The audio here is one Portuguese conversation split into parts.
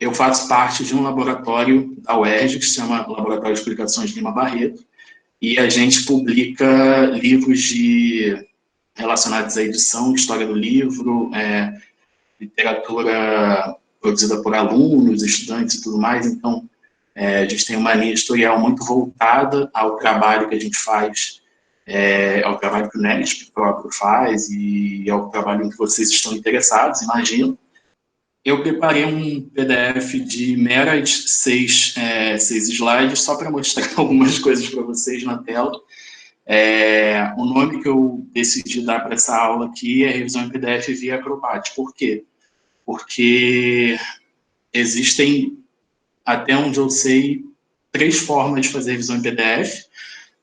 Eu faço parte de um laboratório da UERJ, que se chama Laboratório de Publicações Lima Barreto, e a gente publica livros relacionados à edição, história do livro, literatura produzida por alunos, estudantes e tudo mais. Então, a gente tem uma linha editorial muito voltada ao trabalho que a gente faz, ao trabalho que o NESP próprio faz e ao trabalho em que vocês estão interessados, imagino. Eu preparei um PDF de meras 6 slides, só para mostrar algumas coisas para vocês na tela. O nome que eu decidi dar para essa aula aqui é Revisão em PDF via Acrobat. Por quê? Porque existem, até onde eu sei, 3 formas de fazer revisão em PDF.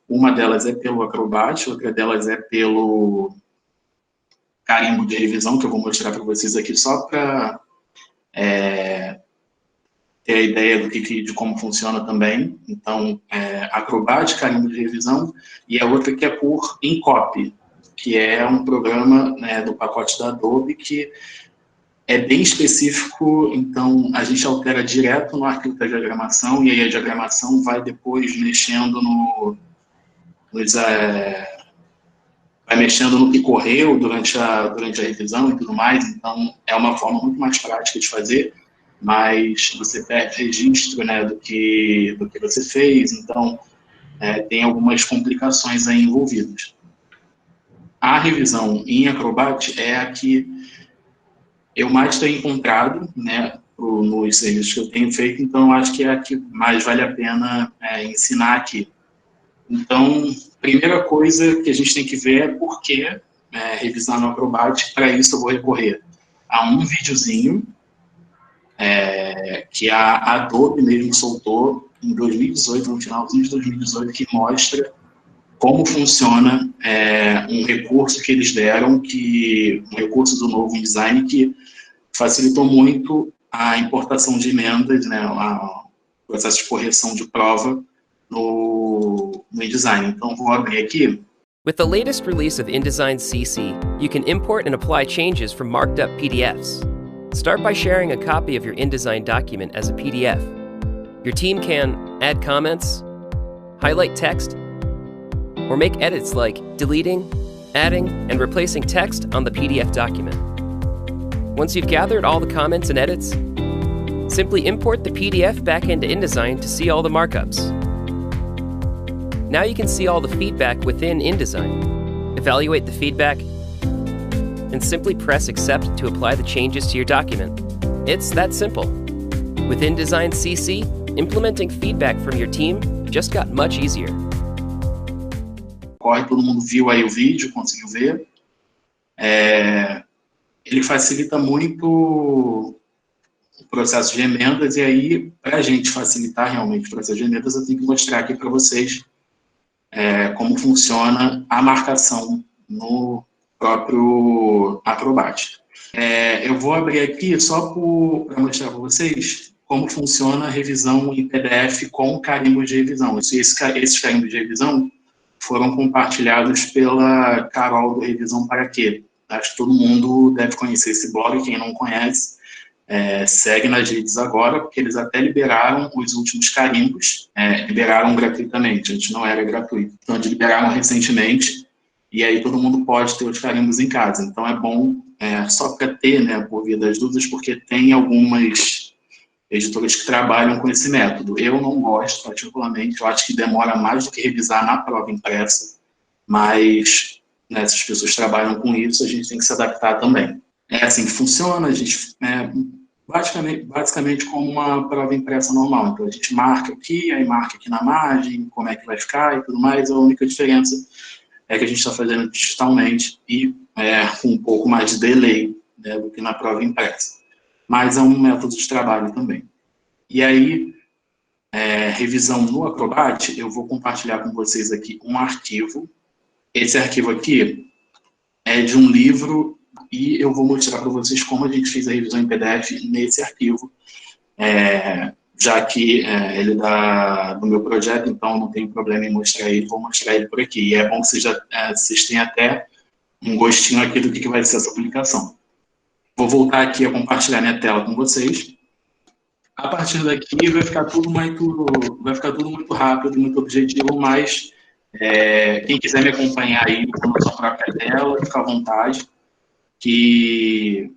Uma delas é pelo Acrobat, outra delas é pelo carimbo de revisão, que eu vou mostrar para vocês aqui só para ter a ideia de como funciona também. Então, Acrobat, carimbo de revisão, e a outra que é por InCopy, que é um programa, né, do pacote da Adobe que é bem específico. Então a gente altera direto no arquivo da diagramação, e aí a diagramação vai depois mexendo vai mexendo no que correu durante a revisão e tudo mais. Então é uma forma muito mais prática de fazer, mas você perde registro, né, do que você fez. Então tem algumas complicações aí envolvidas. A revisão em Acrobat é a que eu mais tenho encontrado, né, nos serviços que eu tenho feito. Então eu acho que é a que mais vale a pena ensinar aqui. Então, primeira coisa que a gente tem que ver é por que revisar no Acrobat. Para isso eu vou recorrer a um videozinho que a Adobe mesmo soltou em 2018, no finalzinho de 2018, que mostra como funciona um recurso que eles deram, um recurso do novo InDesign, que facilitou muito a importação de emendas, né, o processo de correção de prova no InDesign. Então, vou abrir aqui. With the latest release of InDesign CC, you can import and apply changes from marked up PDFs. Start by sharing a copy of your InDesign document as a PDF. Your team can add comments, highlight text, or make edits like deleting, adding, and replacing text on the PDF document. Once you've gathered all the comments and edits, simply import the PDF back into InDesign to see all the markups. Now you can see all the feedback within InDesign. Evaluate the feedback, and simply press Accept to apply the changes to your document. It's that simple. With InDesign CC, implementing feedback from your team just got much easier. Todo mundo viu aí o vídeo, conseguiu ver. Ele facilita muito o processo de emendas, e aí, para a gente facilitar realmente o processo de emendas, eu tenho que mostrar aqui para vocês como funciona a marcação no próprio Acrobat. Eu vou abrir aqui só para mostrar para vocês como funciona a revisão em PDF com carimbo de revisão. Esses carimbos de revisão foram compartilhados pela Carol do Revisão Para Quê? Acho que todo mundo deve conhecer esse blog. Quem não conhece, segue nas redes agora, porque eles até liberaram os últimos carimbos, liberaram gratuitamente, antes não era gratuito. Então, eles liberaram recentemente, e aí todo mundo pode ter os carimbos em casa. Então, é bom, só para ter, né, por via das dúvidas, porque tem algumas editores que trabalham com esse método. Eu não gosto, particularmente, eu acho que demora mais do que revisar na prova impressa, mas né, se as pessoas trabalham com isso, a gente tem que se adaptar também. É assim que funciona. A gente, basicamente como uma prova impressa normal. Então, a gente marca aqui, aí marca aqui na margem, como é que vai ficar e tudo mais. A única diferença é que a gente está fazendo digitalmente e com um pouco mais de delay, né, do que na prova impressa. Mas é um método de trabalho também. E aí, revisão no Acrobat, eu vou compartilhar com vocês aqui um arquivo. Esse arquivo aqui é de um livro e eu vou mostrar para vocês como a gente fez a revisão em PDF nesse arquivo, já que ele é do meu projeto, então não tem problema em mostrar ele, vou mostrar ele por aqui. E é bom que vocês tenham até um gostinho aqui do que vai ser essa aplicação. Vou voltar aqui a compartilhar minha tela com vocês. A partir daqui vai ficar tudo muito rápido, muito objetivo, mas quem quiser me acompanhar aí na sua própria tela, fica à vontade, que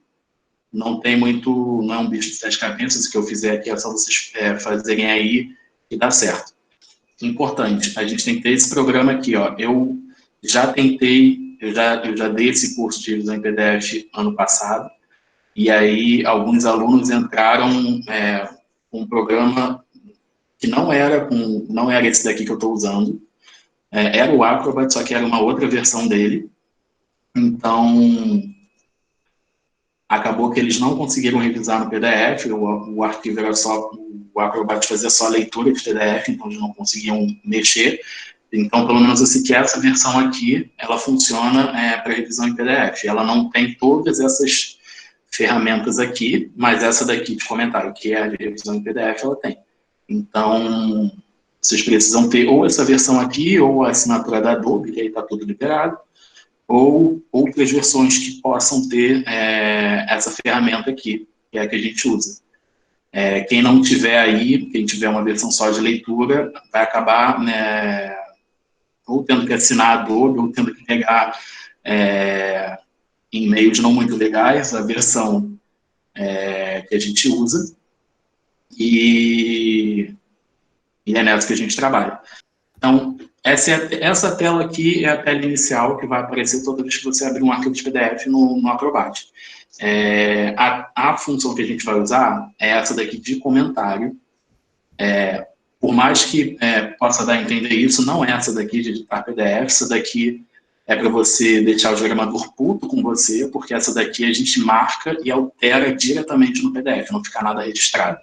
não é um bicho de 7 cabeças, o que eu fizer aqui é só vocês fazerem aí e dá certo. Importante, a gente tem que ter esse programa aqui, ó. Eu já dei esse curso de revisão em PDF ano passado, e aí alguns alunos entraram com um programa que não era esse daqui que eu estou usando, era o Acrobat, só que era uma outra versão dele. Então, acabou que eles não conseguiram revisar no PDF, o arquivo era só, o Acrobat fazia só a leitura de PDF, então eles não conseguiam mexer. Então, pelo menos eu sei que essa versão aqui, ela funciona para revisão em PDF. Ela não tem todas essas ferramentas aqui, mas essa daqui de comentário, que é a de revisão em PDF, ela tem. Então, vocês precisam ter ou essa versão aqui, ou a assinatura da Adobe, que aí está tudo liberado, ou outras versões que possam ter essa ferramenta aqui, que é a que a gente usa. Quem não tiver aí, quem tiver uma versão só de leitura, vai acabar ou tendo que assinar a Adobe, ou tendo que pegar em meios não muito legais a versão que a gente usa, e é nessa que a gente trabalha. Então, essa tela aqui é a tela inicial que vai aparecer toda vez que você abrir um arquivo de PDF no Acrobat. A função que a gente vai usar é essa daqui de comentário. Por mais que possa dar a entender isso, não é essa daqui de editar PDF, essa daqui é para você deixar o diagramador puto com você, porque essa daqui a gente marca e altera diretamente no PDF, não fica nada registrado.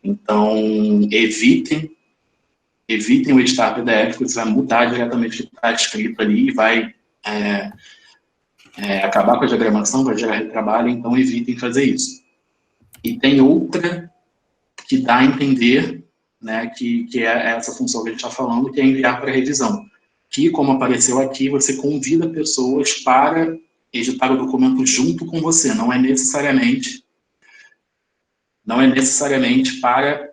Então, evitem o editar PDF, porque você vai mudar diretamente o que está escrito ali e vai acabar com a diagramação, vai gerar retrabalho, então evitem fazer isso. E tem outra que dá a entender, né, que é essa função que a gente está falando, que é enviar para revisão. Que, como apareceu aqui, você convida pessoas para editar o documento junto com você, não é necessariamente para...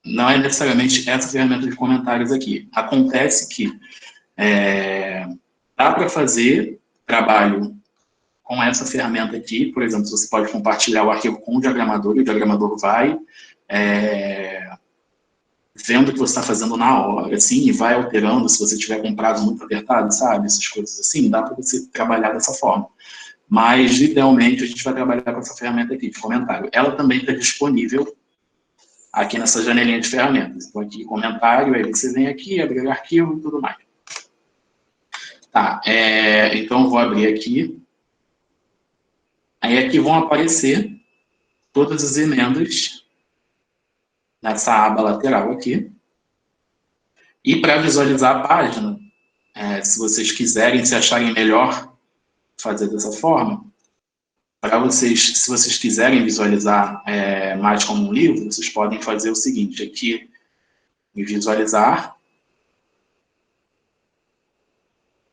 não é necessariamente essa ferramenta de comentários aqui. Acontece que dá para fazer trabalho com essa ferramenta aqui, por exemplo, você pode compartilhar o arquivo com o diagramador, e o diagramador vai vendo o que você está fazendo na hora, assim, e vai alterando, se você tiver com prazo muito apertado, sabe, essas coisas assim, dá para você trabalhar dessa forma. Mas, idealmente, a gente vai trabalhar com essa ferramenta aqui de comentário. Ela também está disponível aqui nessa janelinha de ferramentas. Então, aqui, comentário, aí você vem aqui, abrir arquivo e tudo mais. Tá, então eu vou abrir aqui. Aí aqui vão aparecer todas as emendas nessa aba lateral aqui. E para visualizar a página, se vocês quiserem, se acharem melhor fazer dessa forma, se vocês quiserem visualizar mais como um livro, vocês podem fazer o seguinte, aqui em visualizar,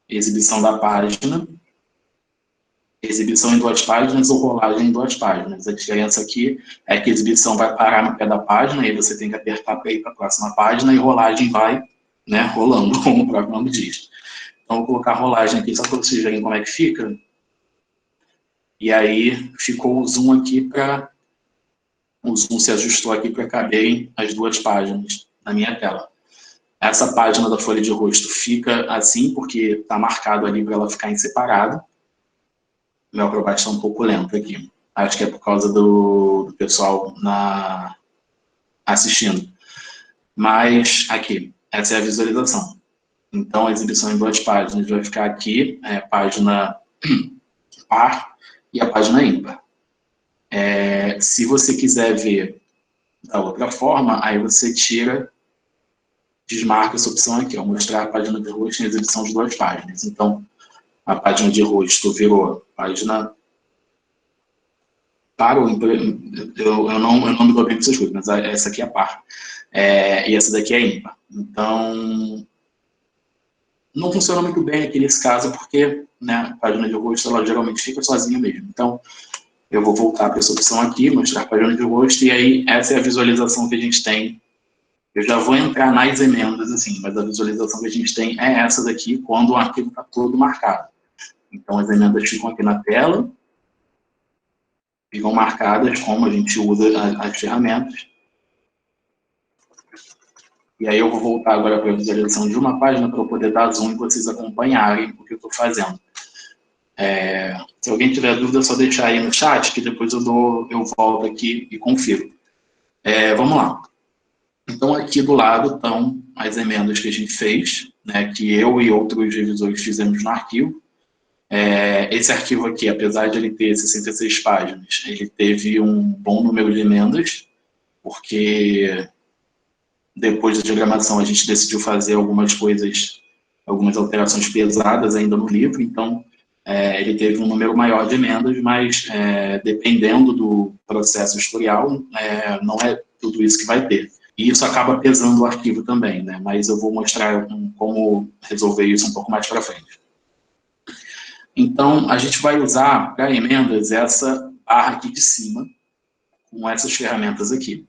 exibição da página, exibição em 2 páginas ou rolagem em 2 páginas. A diferença aqui é que a exibição vai parar no pé da página, aí você tem que apertar para ir para a próxima página, e rolagem vai, né, rolando, como o próprio nome diz. Então, vou colocar rolagem aqui só para vocês verem como é que fica. E aí, ficou o zoom aqui o zoom se ajustou aqui para caberem as 2 páginas na minha tela. Essa página da folha de rosto fica assim, porque está marcado ali para ela ficar em separado. Meu Acrobat está um pouco lento aqui. Acho que é por causa do pessoal assistindo. Mas, aqui, essa é a visualização. Então, a exibição em 2 páginas vai ficar aqui, página par e a página ímpar. Se você quiser ver da outra forma, aí você tira desmarca essa opção aqui, ó, mostrar a página de rosto em exibição de 2 páginas. Então, a página de rosto virou página para o eu não me dou bem com essas coisas, mas essa aqui é par. E essa daqui é ímpar. Então, não funciona muito bem aqui nesse caso, porque, né, a página de rosto ela geralmente fica sozinha mesmo. Então, eu vou voltar para essa opção aqui, mostrar a página de rosto, e aí essa é a visualização que a gente tem. Eu já vou entrar nas emendas, assim, mas a visualização que a gente tem é essa daqui, quando o arquivo está todo marcado. Então, as emendas ficam aqui na tela, ficam marcadas como a gente usa as ferramentas. E aí eu vou voltar agora para a visualização de uma página para eu poder dar zoom e vocês acompanharem o que eu estou fazendo. Se alguém tiver dúvida, é só deixar aí no chat, que depois eu volto aqui e confiro. Vamos lá. Então, aqui do lado estão as emendas que a gente fez, né, que eu e outros revisores fizemos no arquivo. Esse arquivo aqui, apesar de ele ter 66 páginas, ele teve um bom número de emendas, porque depois da diagramação a gente decidiu fazer algumas alterações pesadas ainda no livro, então ele teve um número maior de emendas, mas dependendo do processo historial, não é tudo isso que vai ter. E isso acaba pesando o arquivo também, né? Mas eu vou mostrar como resolver isso um pouco mais para frente. Então, a gente vai usar para emendas essa barra aqui de cima, com essas ferramentas aqui.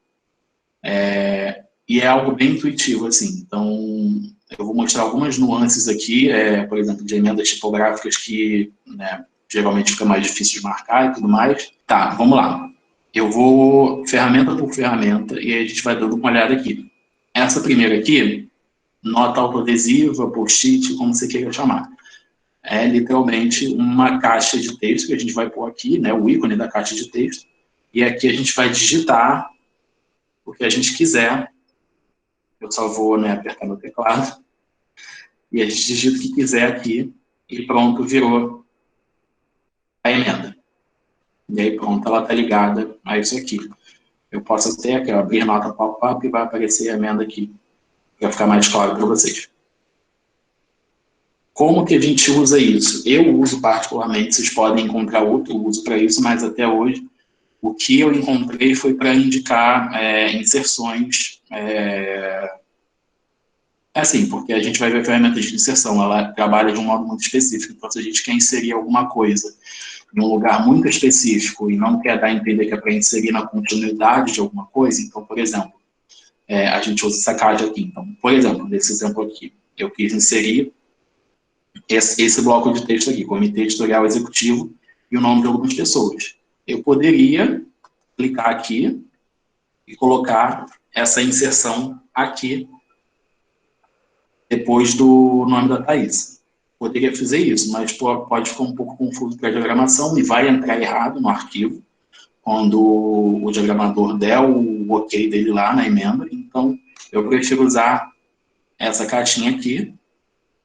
E é algo bem intuitivo, assim. Então, eu vou mostrar algumas nuances aqui, por exemplo, de emendas tipográficas que, né, geralmente fica mais difícil de marcar e tudo mais. Tá, vamos lá. Eu vou ferramenta por ferramenta e aí a gente vai dando uma olhada aqui. Essa primeira aqui, nota autoadesiva, post-it, como você queira chamar. É literalmente uma caixa de texto que a gente vai pôr aqui, né, o ícone da caixa de texto, e aqui a gente vai digitar o que a gente quiser. Eu só vou, né, apertar no teclado, e a gente digita o que quiser aqui, e pronto, virou a emenda. E aí pronto, ela está ligada a isso aqui. Eu posso até aqui, ó, abrir nota pop-up e vai aparecer a emenda aqui, para ficar mais claro para vocês. Como que a gente usa isso? Eu uso particularmente, vocês podem encontrar outro uso para isso, mas até hoje o que eu encontrei foi para indicar inserções, assim, porque a gente vai ver a ferramenta de inserção, ela trabalha de um modo muito específico, então se a gente quer inserir alguma coisa em um lugar muito específico e não quer dar a entender que é para inserir na continuidade de alguma coisa, então, por exemplo, a gente usa essa caixa aqui. Então, por exemplo, nesse exemplo aqui, eu quis inserir esse bloco de texto aqui, Comitê Editorial Executivo e o nome de algumas pessoas. Eu poderia clicar aqui e colocar essa inserção aqui depois do nome da Thaís. Poderia fazer isso, mas pode ficar um pouco confuso para a diagramação e vai entrar errado no arquivo quando o diagramador der o ok dele lá na emenda. Então, eu prefiro usar essa caixinha aqui,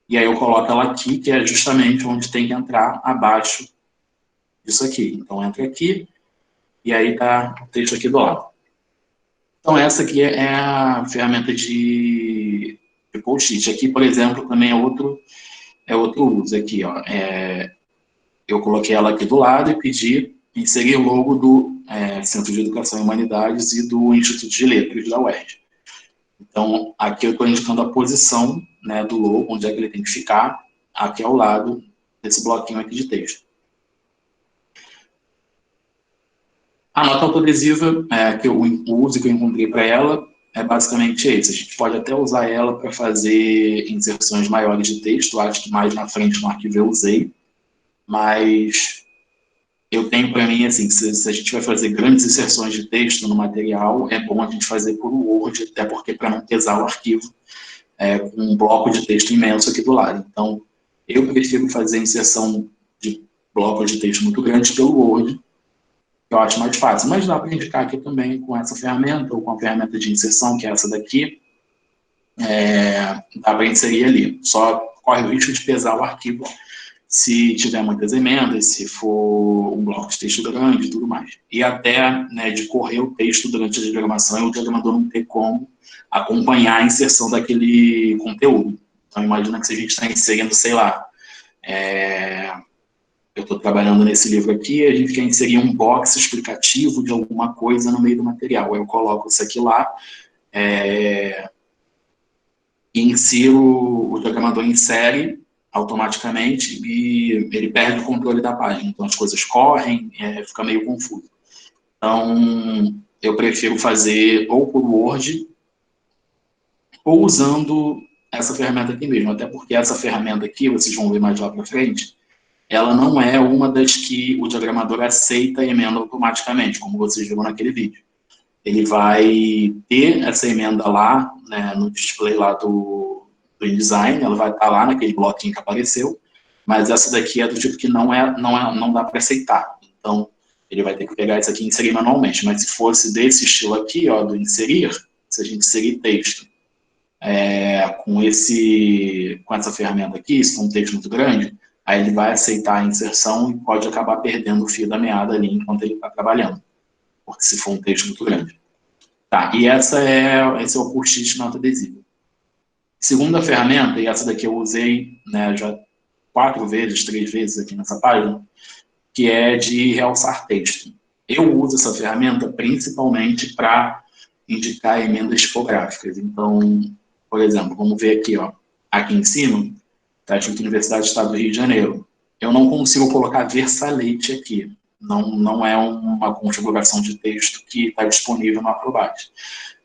e aí eu coloco ela aqui, que é justamente onde tem que entrar abaixo disso aqui. Então, entra aqui, e aí está o texto aqui do lado. Então, essa aqui é a ferramenta de post-it. Aqui, por exemplo, também é outro uso. Aqui, ó, eu coloquei ela aqui do lado e pedi inserir o logo do Centro de Educação e Humanidades e do Instituto de Letras da UERJ. Então, aqui eu estou indicando a posição, né, do logo, onde é que ele tem que ficar, aqui ao lado desse bloquinho aqui de texto. A nota autoadesiva, o uso que eu encontrei para ela é basicamente esse. A gente pode até usar ela para fazer inserções maiores de texto, acho que mais na frente no arquivo eu usei, mas eu tenho para mim, assim, se a gente vai fazer grandes inserções de texto no material, é bom a gente fazer por Word, até porque para não pesar o arquivo com um bloco de texto imenso aqui do lado. Então, eu prefiro fazer inserção de blocos de texto muito grandes pelo Word, que eu acho mais fácil. Mas dá para indicar aqui também com essa ferramenta, ou com a ferramenta de inserção, que é essa daqui, dá para inserir ali. Só corre o risco de pesar o arquivo se tiver muitas emendas, se for um bloco de texto grande e tudo mais. E até, né, de correr o texto durante a diagramação e o diagramador não ter como acompanhar a inserção daquele conteúdo. Então, imagina que se a gente está inserindo, sei lá, eu estou trabalhando nesse livro aqui, a gente quer inserir um box explicativo de alguma coisa no meio do material. Eu coloco isso aqui lá, e insiro, o diagramador insere automaticamente e ele perde o controle da página. Então as coisas correm, fica meio confuso. Então eu prefiro fazer ou por Word ou usando essa ferramenta aqui mesmo, até porque essa ferramenta aqui, vocês vão ver mais lá para frente, ela não é uma das que o diagramador aceita e emenda automaticamente, como vocês viram naquele vídeo. Ele vai ter essa emenda lá, né, no display lá do InDesign, ela vai estar lá naquele bloquinho que apareceu, mas essa daqui é do tipo que não dá para aceitar. Então, ele vai ter que pegar isso aqui e inserir manualmente. Mas se fosse desse estilo aqui, ó, do inserir, se a gente inserir texto com essa ferramenta aqui, se for um texto muito grande, aí ele vai aceitar a inserção e pode acabar perdendo o fio da meada ali enquanto ele está trabalhando, porque se for um texto muito grande. Tá, e esse é o post-it nota adesiva. Segunda ferramenta, e essa daqui eu usei, né, já 3 vezes aqui nessa página, que é de realçar texto. Eu uso essa ferramenta principalmente para indicar emendas tipográficas. Então, por exemplo, vamos ver aqui, ó, aqui em cima, está escrito Universidade do Estado do Rio de Janeiro. Eu não consigo colocar versalete aqui. Não é uma configuração de texto que está disponível no Acrobat.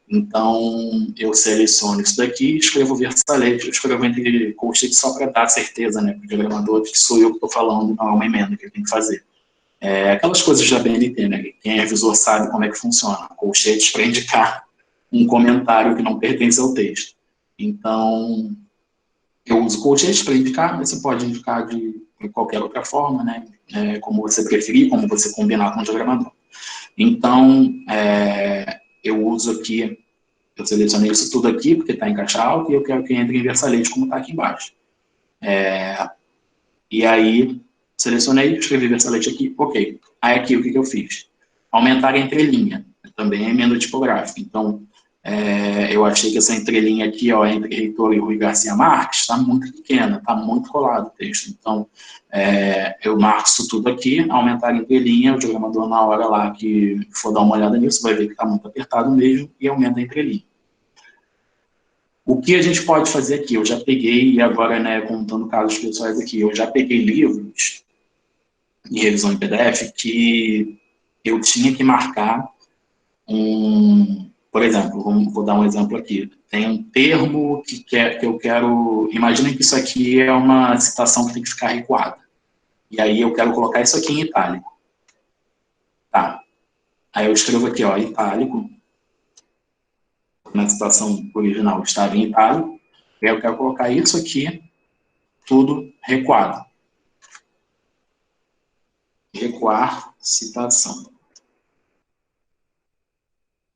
Então, eu seleciono isso daqui e escrevo versalete. Eu escrevo entre colchetes só para dar certeza, né, para o diagramador que sou eu que estou falando, não é uma emenda que ele tem que fazer. Aquelas coisas da BNT, né, quem é revisor sabe como é que funciona. Colchetes para indicar um comentário que não pertence ao texto. Então, eu uso colchetes para indicar, mas você pode indicar de qualquer outra forma, né, como você preferir, como você combinar com o diagramador. Então, eu uso aqui, eu selecionei isso tudo aqui, porque está em caixa alta, e eu quero que entre em versalete, como está aqui embaixo. E aí, selecionei, escrevi versalete aqui, ok. Aí aqui, o que eu fiz? Aumentar a entrelinha, também é emenda tipográfica. Então, eu achei que essa entrelinha aqui, ó, entre Heitor e Rui Garcia Marques, está muito pequena, está muito colado o texto. Então, eu marco isso tudo aqui, aumentar a entrelinha, o diagramador na hora lá que for dar uma olhada nisso, vai ver que está muito apertado mesmo, e aumenta a entrelinha. O que a gente pode fazer aqui? Eu já peguei, e agora, né, contando casos pessoais aqui, eu já peguei livros em revisão em PDF que eu tinha que marcar por exemplo, vou dar um exemplo aqui. Tem um termo que eu quero... Imaginem que isso aqui é uma citação que tem que ficar recuada. E aí eu quero colocar isso aqui em itálico. Tá. Aí eu escrevo aqui, ó, itálico. Na citação original estava em itálico. E aí eu quero colocar isso aqui, tudo recuado. Recuar citação.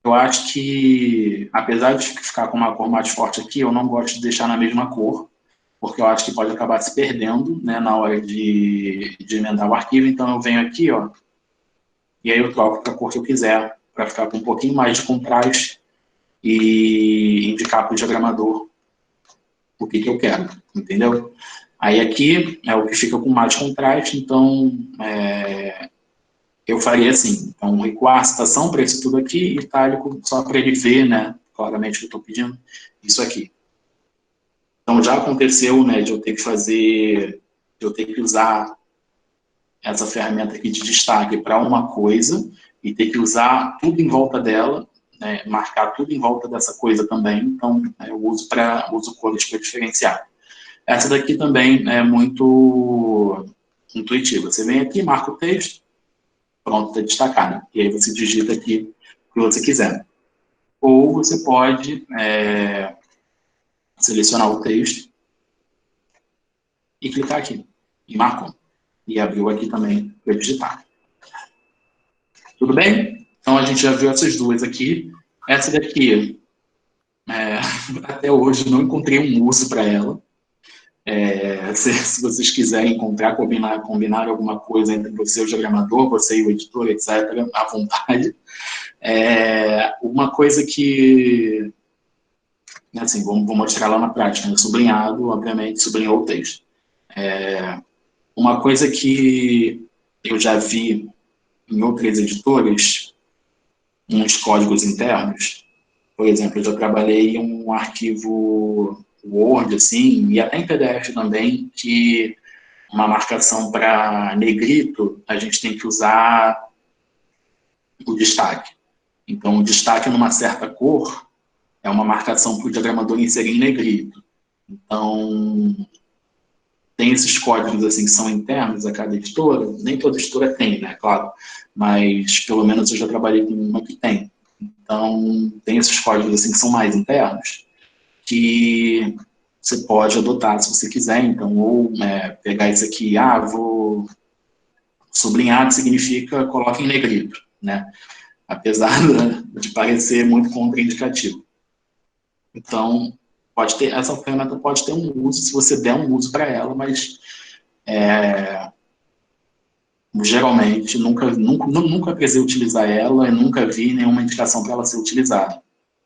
Eu acho que, apesar de ficar com uma cor mais forte aqui, eu não gosto de deixar na mesma cor, porque eu acho que pode acabar se perdendo, né, na hora de emendar o arquivo. Então eu venho aqui, ó, e aí eu troco para a cor que eu quiser, para ficar com um pouquinho mais de contraste e indicar para o diagramador o que eu quero, entendeu? Aí aqui é o que fica com mais contraste, então eu faria assim, então recuar a citação para isso tudo aqui, itálico só para ele ver, né, claramente o que eu estou pedindo, isso aqui. Então já aconteceu, né, de eu ter que usar essa ferramenta aqui de destaque para uma coisa e ter que usar tudo em volta dela, né, marcar tudo em volta dessa coisa também, então eu uso cores para diferenciar. Essa daqui também é muito intuitiva. Você vem aqui, marca o texto, pronto, está destacado. E aí você digita aqui o que você quiser. Ou você pode selecionar o texto e clicar aqui, e marcou. E abriu aqui também para digitar. Tudo bem? Então a gente já viu essas duas aqui. Essa daqui, até hoje não encontrei um uso para ela. Se vocês quiserem encontrar, combinar alguma coisa entre você e o diagramador, você e o editor, etc., à vontade. Uma coisa que, assim, vou mostrar lá na prática, né? Sublinhado, obviamente, sublinhou o texto. Uma coisa que eu já vi em outras editoras, uns códigos internos, por exemplo, eu já trabalhei em um arquivo Word, assim, e até em PDF também, que uma marcação para negrito, a gente tem que usar o destaque. Então, o destaque numa certa cor é uma marcação para o diagramador inserir em negrito. Então, tem esses códigos assim que são internos a cada editora, nem toda editora tem, né, claro, mas pelo menos eu já trabalhei com uma que tem. Então, tem esses códigos assim que são mais internos, que você pode adotar se você quiser, então, ou pegar isso aqui, vou sublinhar, que significa coloque em negrito, né, apesar de parecer muito contraindicativo. Então, essa ferramenta pode ter um uso, se você der um uso para ela, mas geralmente nunca precisei utilizar ela e nunca vi nenhuma indicação para ela ser utilizada.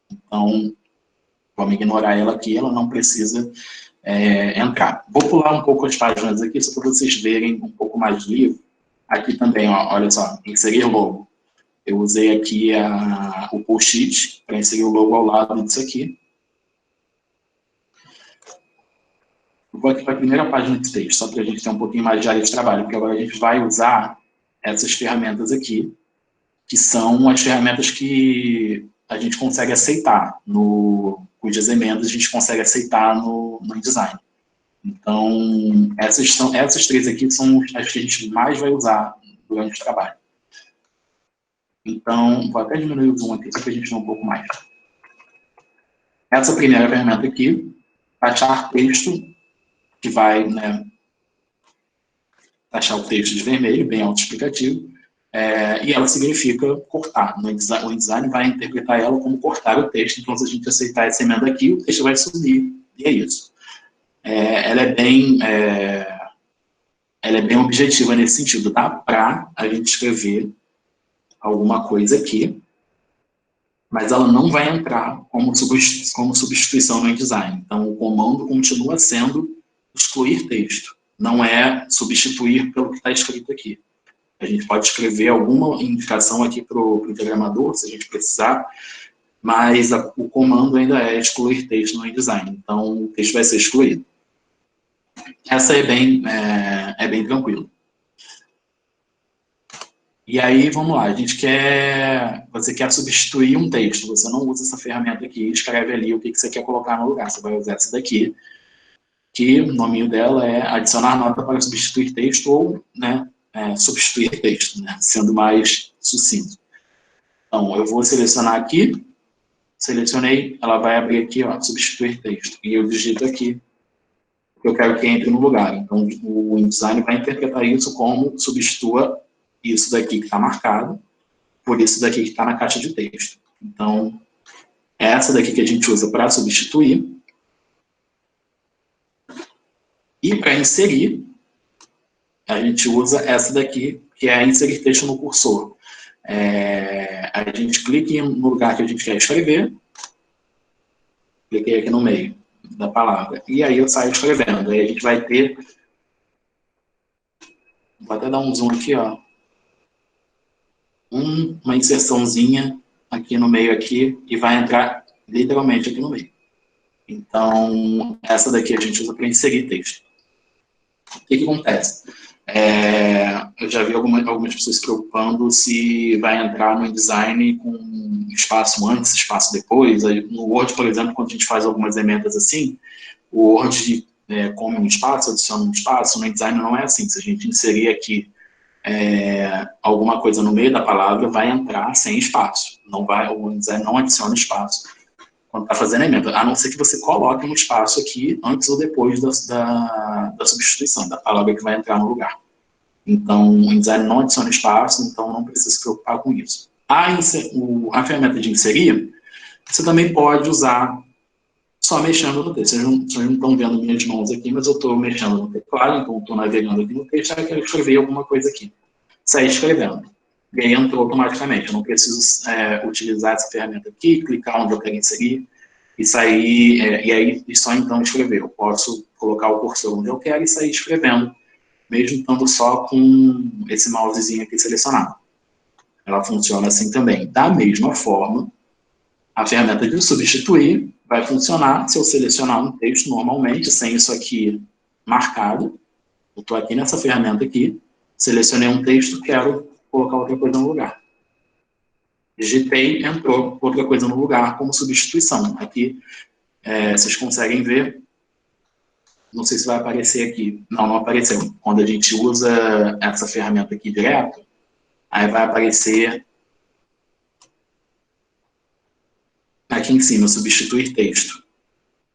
Então, vamos ignorar ela aqui, ela não precisa entrar. Vou pular um pouco as páginas aqui, só para vocês verem um pouco mais do livro. Aqui também, ó, olha só, inserir logo. Eu usei aqui o post-it para inserir o logo ao lado disso aqui. Eu vou aqui para a primeira página de texto, só para a gente ter um pouquinho mais de área de trabalho, porque agora a gente vai usar essas ferramentas aqui, que são as ferramentas que a gente consegue aceitar cujas emendas a gente consegue aceitar no InDesign. Então, essas três aqui são as que a gente mais vai usar durante o trabalho. Então, vou até diminuir o zoom aqui, só para a gente ver um pouco mais. Essa primeira ferramenta aqui, taxar texto, que vai, né, taxar o texto de vermelho, bem autoexplicativo, e ela significa cortar. O InDesign vai interpretar ela como cortar o texto, então se a gente aceitar essa emenda aqui, o texto vai subir, e é isso. Ela é bem objetiva nesse sentido, dá para a gente escrever alguma coisa aqui, mas ela não vai entrar como substituição no InDesign. Então, o comando continua sendo excluir texto, não é substituir pelo que está escrito aqui. A gente pode escrever alguma indicação aqui para o diagramador, se a gente precisar, mas o comando ainda é excluir texto no InDesign, então o texto vai ser excluído. Essa é bem tranquilo. E aí, vamos lá, você quer substituir um texto, você não usa essa ferramenta aqui, escreve ali o que você quer colocar no lugar, você vai usar essa daqui, que o nominho dela é adicionar nota para substituir texto ou, né, substituir texto, né, sendo mais sucinto. Então, eu vou selecionar aqui, selecionei, ela vai abrir aqui, ó, substituir texto, e eu digito aqui que eu quero que entre no lugar. Então, o InDesign vai interpretar isso como substitua isso daqui que está marcado por isso daqui que está na caixa de texto. Então, é essa daqui que a gente usa para substituir. E para inserir, a gente usa essa daqui, que é inserir texto no cursor. A gente clica no lugar que a gente quer escrever, cliquei aqui no meio da palavra, e aí eu saio escrevendo. Aí a gente vai ter, vou até dar um zoom aqui, ó, uma inserçãozinha aqui no meio aqui, e vai entrar literalmente aqui no meio. Então, essa daqui a gente usa para inserir texto. O que acontece? Eu já vi algumas pessoas se preocupando se vai entrar no InDesign com espaço antes, espaço depois. No Word, por exemplo, quando a gente faz algumas emendas assim, o Word come um espaço, adiciona um espaço. No InDesign não é assim. Se a gente inserir aqui alguma coisa no meio da palavra, vai entrar sem espaço. O InDesign não adiciona espaço quando está fazendo a emenda, a não ser que você coloque um espaço aqui antes ou depois da substituição, da palavra que vai entrar no lugar. Então, o InDesign não adiciona espaço, então não precisa se preocupar com isso. A ferramenta de inserir, você também pode usar só mexendo no texto. Vocês não estão vendo minhas mãos aqui, mas eu estou mexendo no teclado, então estou navegando aqui no texto, aí eu quero escrever alguma coisa aqui. Sair escrevendo. E aí entrou automaticamente. Eu não preciso utilizar essa ferramenta aqui, clicar onde eu quero inserir, e sair, e só então escrever. Eu posso colocar o cursor onde eu quero e sair escrevendo, mesmo estando só com esse mousezinho aqui selecionado. Ela funciona assim também. Da mesma forma, a ferramenta de substituir vai funcionar se eu selecionar um texto normalmente, sem isso aqui marcado. Eu estou aqui nessa ferramenta aqui, selecionei um texto, quero colocar outra coisa no lugar. Digitei, entrou outra coisa no lugar como substituição. Aqui, vocês conseguem ver, não sei se vai aparecer aqui. Não, não apareceu. Quando a gente usa essa ferramenta aqui direto, aí vai aparecer aqui em cima, substituir texto.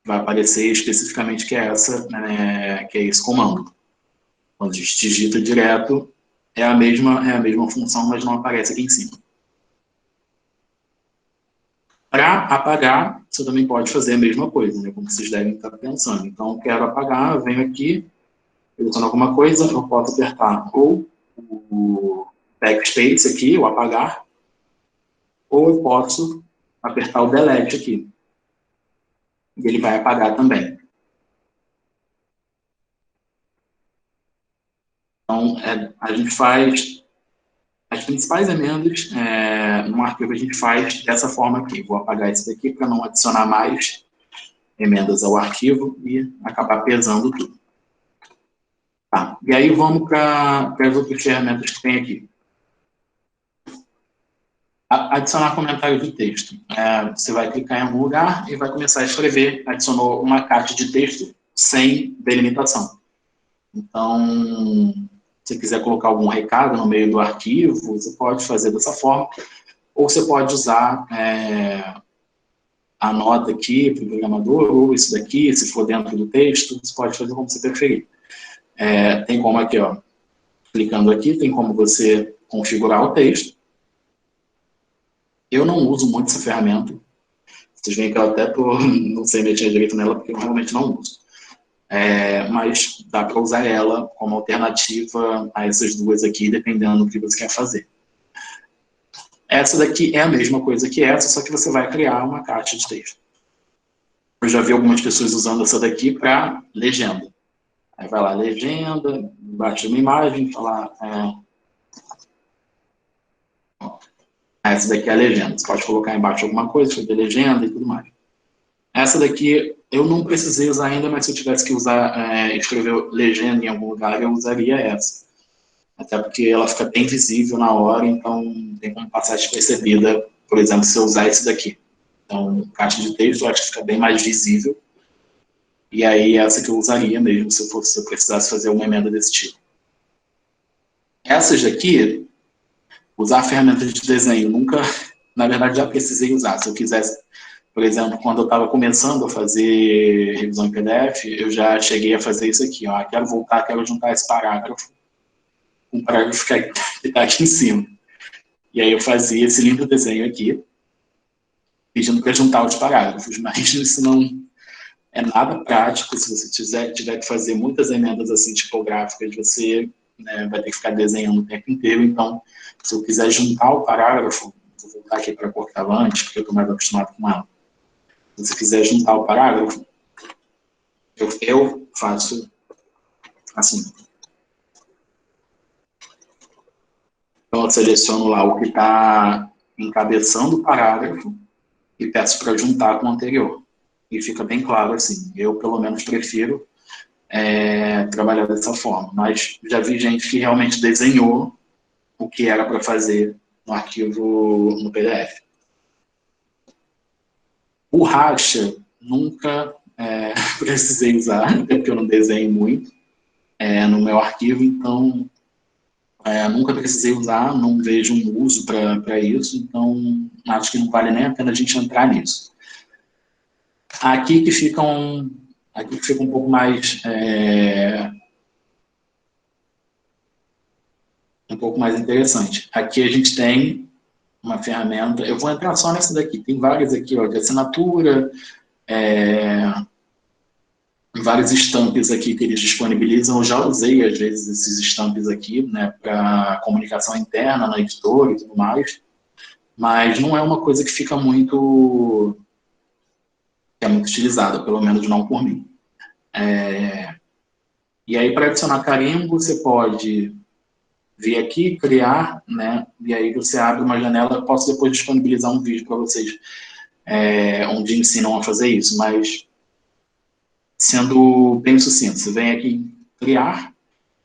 Vai aparecer especificamente que é que é esse comando. Quando a gente digita direto, é a mesma função, mas não aparece aqui em cima. Para apagar, você também pode fazer a mesma coisa, né, como vocês devem estar pensando. Então, quero apagar, venho aqui, seleciono alguma coisa, eu posso apertar ou o backspace aqui, o apagar, ou eu posso apertar o delete aqui. E ele vai apagar também. Então, a gente faz as principais emendas no arquivo, a gente faz dessa forma aqui. Vou apagar esse daqui para não adicionar mais emendas ao arquivo e acabar pesando tudo. Tá. E aí vamos para as outras ferramentas que tem aqui. Adicionar comentário de texto. Você vai clicar em algum lugar e vai começar a escrever. Adicionou uma caixa de texto sem delimitação. Então, se você quiser colocar algum recado no meio do arquivo, você pode fazer dessa forma. Ou você pode usar a nota aqui para o programador, ou isso daqui, se for dentro do texto, você pode fazer como você preferir. Tem como aqui, ó, clicando aqui, tem como você configurar o texto. Eu não uso muito essa ferramenta. Vocês veem que eu até não sei mexer direito nela, porque eu realmente não uso. Mas dá para usar ela como alternativa a essas duas aqui, dependendo do que você quer fazer. Essa daqui é a mesma coisa que essa, só que você vai criar uma caixa de texto. Eu já vi algumas pessoas usando essa daqui para legenda. Aí vai lá, legenda, embaixo de uma imagem, falar... essa daqui é a legenda. Você pode colocar embaixo alguma coisa, fazer legenda e tudo mais. Essa daqui eu não precisei usar ainda, mas se eu tivesse que usar, escrever legenda em algum lugar, eu usaria essa. Até porque ela fica bem visível na hora, então tem como passar despercebida, por exemplo, se eu usar esse daqui. Então, caixa de texto eu acho que fica bem mais visível. E aí, essa que eu usaria mesmo, se eu precisasse fazer uma emenda desse tipo. Essas daqui, usar ferramentas de desenho, nunca, na verdade, já precisei usar. Se eu quisesse, por exemplo, quando eu estava começando a fazer revisão em PDF, eu já cheguei a fazer isso aqui, ó. Quero voltar, quero juntar esse parágrafo, um parágrafo que está aqui em cima. E aí eu fazia esse lindo desenho aqui, pedindo para juntar os parágrafos, mas isso não é nada prático. Se você tiver que fazer muitas emendas assim tipográficas, você vai ter que ficar desenhando o tempo inteiro. Então, se eu quiser juntar o parágrafo, vou voltar aqui para a cor que estava antes, porque eu estou mais acostumado com ela. Se você quiser juntar o parágrafo, eu faço assim. Então, eu seleciono lá o que está encabeçando o parágrafo e peço para juntar com o anterior. E fica bem claro assim. Eu, pelo menos, prefiro trabalhar dessa forma. Mas já vi gente que realmente desenhou o que era para fazer no arquivo no PDF. O racha, nunca precisei usar, até porque eu não desenho muito no meu arquivo, então nunca precisei usar, não vejo um uso para isso, então acho que não vale nem a pena a gente entrar nisso. Aqui que fica um pouco mais interessante. Aqui a gente tem uma ferramenta, eu vou entrar só nessa daqui, tem várias aqui, ó, de assinatura, vários estampes aqui que eles disponibilizam. Eu já usei, às vezes, esses estampes aqui, né, para comunicação interna na editora e tudo mais, mas não é uma coisa que fica muito... que é muito utilizada, pelo menos não por mim. E aí, para adicionar carimbo, você pode vir aqui, criar, né, e aí você abre uma janela. Eu posso depois disponibilizar um vídeo para vocês, onde ensinam a fazer isso, mas sendo bem sucinto, você vem aqui em criar,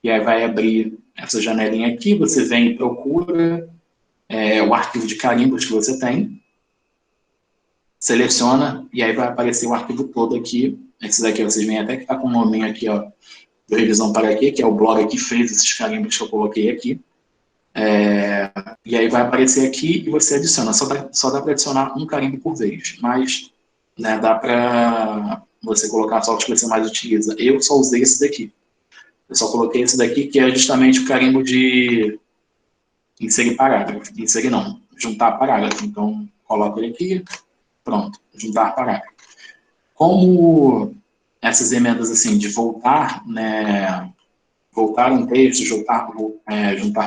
e aí vai abrir essa janelinha aqui, você vem e procura o arquivo de carimbos que você tem, seleciona, e aí vai aparecer o arquivo todo aqui. Esse daqui vocês veem até que está com o nominho aqui, ó, do Revisão para Aqui, que é o blog que fez esses carimbos que eu coloquei aqui. E aí vai aparecer aqui e você adiciona. Só dá para adicionar um carimbo por vez, mas, né, dá para você colocar só os que você mais utiliza. Eu só usei esse daqui. Eu só coloquei esse daqui, que é justamente o carimbo de inserir parágrafo. Inserir não, juntar parágrafo. Então, coloco ele aqui, pronto, juntar parágrafo. Como essas emendas assim, de voltar, né, voltar um texto, juntar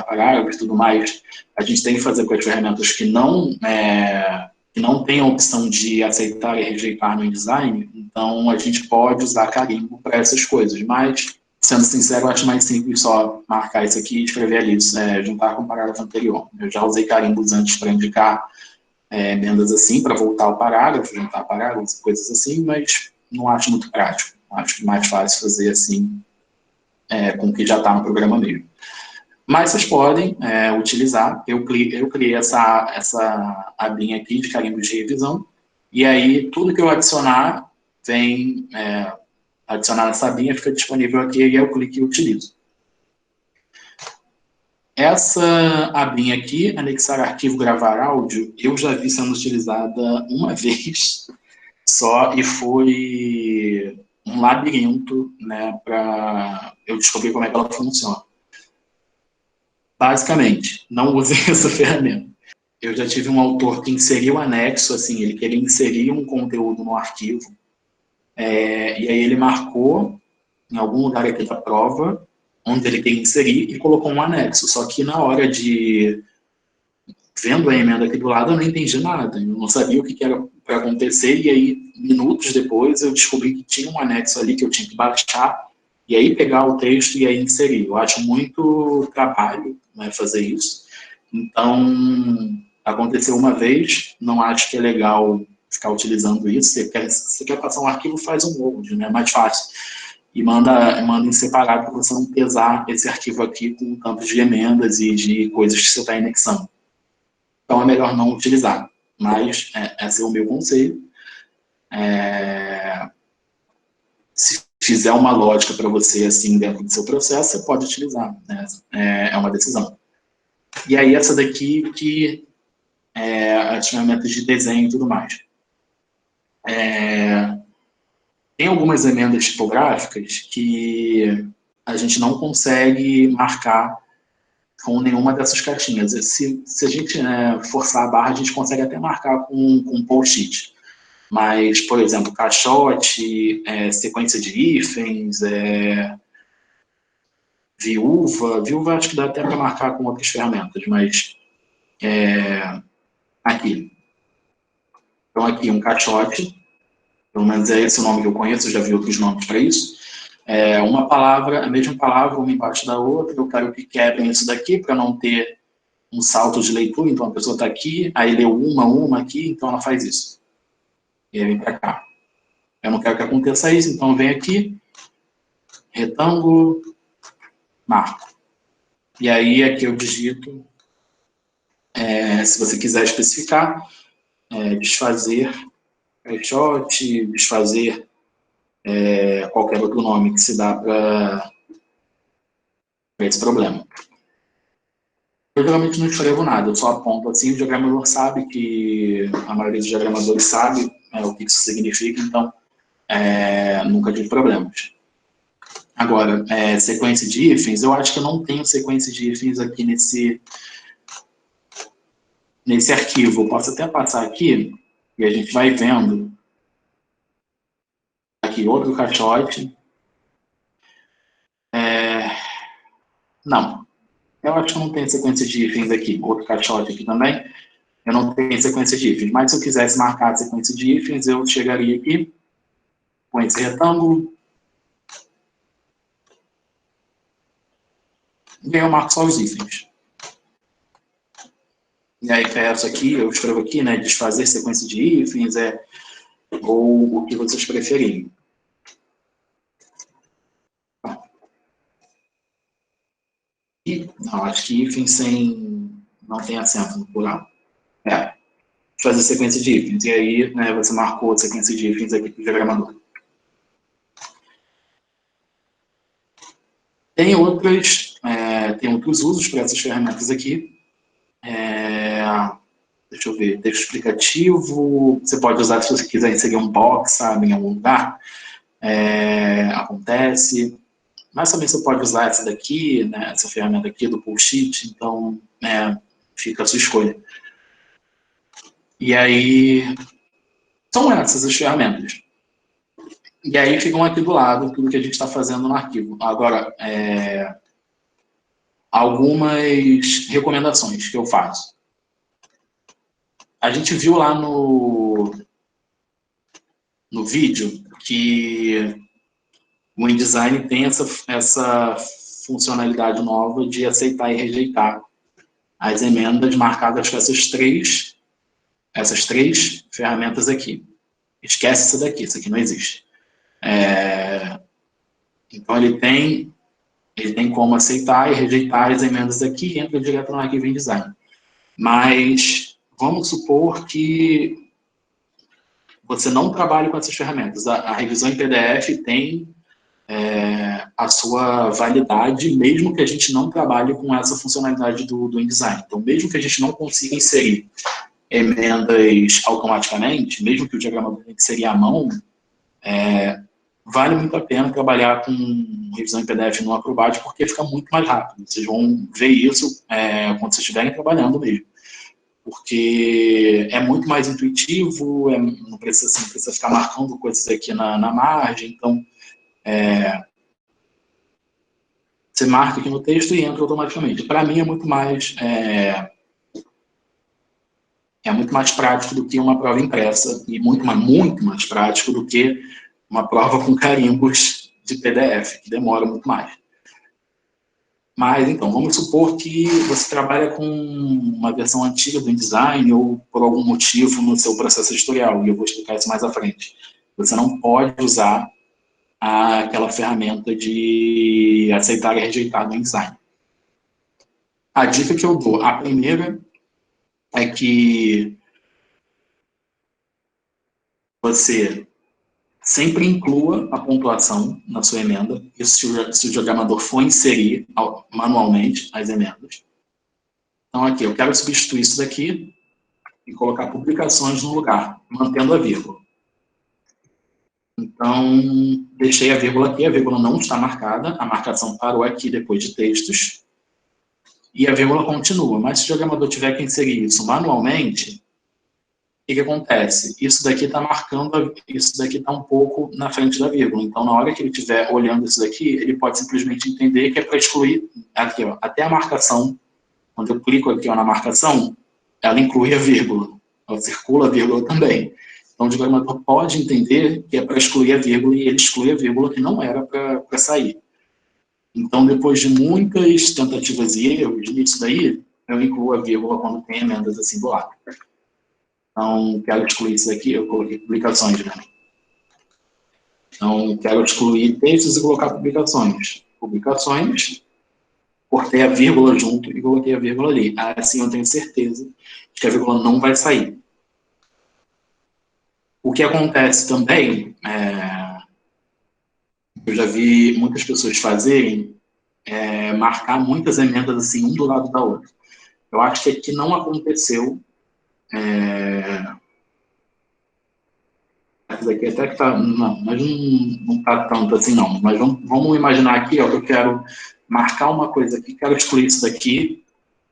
parágrafos e tudo mais, a gente tem que fazer com as ferramentas que não tem a opção de aceitar e rejeitar no InDesign. Então a gente pode usar carimbo para essas coisas, mas, sendo sincero, eu acho mais simples só marcar isso aqui e escrever ali, juntar com o parágrafo anterior. Eu já usei carimbos antes para indicar emendas assim, para voltar ao parágrafo, juntar parágrafos, coisas assim, mas não acho muito prático. Acho que é mais fácil fazer assim, com o que já está no programa mesmo. Mas vocês podem utilizar. Eu criei essa abinha aqui de carimbos de revisão, e aí tudo que eu adicionar vem adicionar nessa abinha, fica disponível aqui, e eu clico e utilizo. Essa abinha aqui, anexar arquivo, gravar áudio, eu já vi sendo utilizada uma vez só, e foi um labirinto, né, para eu descobrir como é que ela funciona. Basicamente, não usei essa ferramenta. Eu já tive um autor que inseriu anexo, assim, ele queria inserir um conteúdo no arquivo, e aí ele marcou em algum lugar aqui da prova, onde ele queria inserir, e colocou um anexo. Só que na hora de... vendo a emenda aqui do lado, eu não entendi nada. Eu não sabia o que era para acontecer, e aí, minutos depois, eu descobri que tinha um anexo ali que eu tinha que baixar, e aí pegar o texto e aí inserir. Eu acho muito trabalho, né, fazer isso. Então, aconteceu uma vez, não acho que é legal ficar utilizando isso. Você quer passar um arquivo, faz um Word, né, é mais fácil. E manda em separado para você não pesar esse arquivo aqui com campos de emendas e de coisas que você está indexando. Então é melhor não utilizar, mas esse é o meu conselho. Se fizer uma lógica para você assim dentro do seu processo, você pode utilizar, né? É uma decisão. E aí essa daqui que as ferramentas de desenho e tudo mais. Tem algumas emendas tipográficas que a gente não consegue marcar com nenhuma dessas caixinhas. Se a gente forçar a barra, a gente consegue até marcar com post-it. Mas, por exemplo, caixote, sequência de hífens, viúva acho que dá até para marcar com outras ferramentas, mas aqui. Então aqui um caixote, pelo menos é esse o nome que eu conheço, eu já vi outros nomes para isso. Uma palavra, a mesma palavra, uma embaixo da outra. Eu quero que quebrem isso daqui para não ter um salto de leitura. Então a pessoa está aqui, aí leu uma aqui, então ela faz isso. E aí vem para cá. Eu não quero que aconteça isso, então vem aqui, retângulo, marco. E aí aqui eu digito, se você quiser especificar, desfazer caixote, desfazer qualquer outro nome que se dá para esse problema. Eu geralmente não escrevo nada, eu só aponto assim, o diagramador sabe que a maioria dos diagramadores sabe o que isso significa, então nunca tive problemas. Agora, sequência de hífens, eu acho que eu não tenho sequência de hífens aqui nesse arquivo. Eu posso até passar aqui e a gente vai vendo aqui outro caixote. Não, eu acho que não tem sequência de ifs aqui. Outro caixote aqui também. Eu não tenho sequência de ifs. Mas se eu quisesse marcar a sequência de ifs, eu chegaria aqui com esse retângulo. E aí eu marco só os ifs. E aí peço aqui, eu escrevo aqui, né, desfazer sequência de ifs, ou o que vocês preferirem. E, não, acho que ifs não tem acento no plural. Fazer sequência de ifs. E aí, né, você marcou a sequência de ifs aqui para o diagramador. Tem outros usos para essas ferramentas aqui. Deixa eu ver, texto explicativo. Você pode usar se você quiser inserir um box, sabe, em algum lugar. Acontece. Mas também você pode usar essa daqui, né, essa ferramenta aqui do Pullsheet. Então, fica a sua escolha. E aí, são essas as ferramentas. E aí ficam aqui do lado tudo que a gente está fazendo no arquivo. Agora, algumas recomendações que eu faço. A gente viu lá no vídeo que o InDesign tem essa funcionalidade nova de aceitar e rejeitar as emendas marcadas com essas três ferramentas aqui. Esquece isso daqui, isso aqui não existe. Então ele tem como aceitar e rejeitar as emendas aqui e entra direto no arquivo InDesign. Mas vamos supor que você não trabalhe com essas ferramentas. A revisão em PDF tem a sua validade, mesmo que a gente não trabalhe com essa funcionalidade do InDesign. Então, mesmo que a gente não consiga inserir emendas automaticamente, mesmo que o diagramador tenha que inserir à mão, vale muito a pena trabalhar com revisão em PDF no Acrobat, porque fica muito mais rápido. Vocês vão ver isso quando vocês estiverem trabalhando mesmo. Porque é muito mais intuitivo, não precisa ficar marcando coisas aqui na margem. Então, você marca aqui no texto e entra automaticamente. Para mim, é muito mais prático do que uma prova impressa e muito mais prático do que uma prova com carimbos de PDF, que demora muito mais. Mas, então, vamos supor que você trabalha com uma versão antiga do InDesign ou por algum motivo no seu processo editorial, e eu vou explicar isso mais à frente. Você não pode usar aquela ferramenta de aceitar e rejeitar no InDesign. A dica que eu dou, a primeira é que você sempre inclua a pontuação na sua emenda, isso se o diagramador for inserir manualmente as emendas. Então, aqui, eu quero substituir isso daqui e colocar publicações no lugar, mantendo a vírgula. Então, deixei a vírgula aqui, a vírgula não está marcada, a marcação parou aqui depois de textos, e a vírgula continua. Mas se o diagramador tiver que inserir isso manualmente, o que acontece? Isso daqui está marcando, isso daqui está um pouco na frente da vírgula. Então, na hora que ele estiver olhando isso daqui, ele pode simplesmente entender que é para excluir aqui, ó, até a marcação. Quando eu clico aqui, ó, na marcação, ela inclui a vírgula. Ela circula a vírgula também. Então, o diagramador pode entender que é para excluir a vírgula e ele exclui a vírgula que não era para sair. Então, depois de muitas tentativas e erros nisso daí, eu incluo a vírgula quando tem emendas assim do lado. Então, quero excluir isso aqui, eu coloquei publicações, né? Então, quero excluir textos e colocar publicações. Publicações, cortei a vírgula junto e coloquei a vírgula ali. Assim eu tenho certeza de que a vírgula não vai sair. O que acontece também, eu já vi muitas pessoas fazerem, marcar muitas emendas assim, um do lado da outra. Eu acho que aqui não aconteceu. Essa daqui até que está... Não, mas não está tanto assim, não. Mas vamos imaginar aqui, ó, que eu quero marcar uma coisa aqui, quero excluir isso daqui.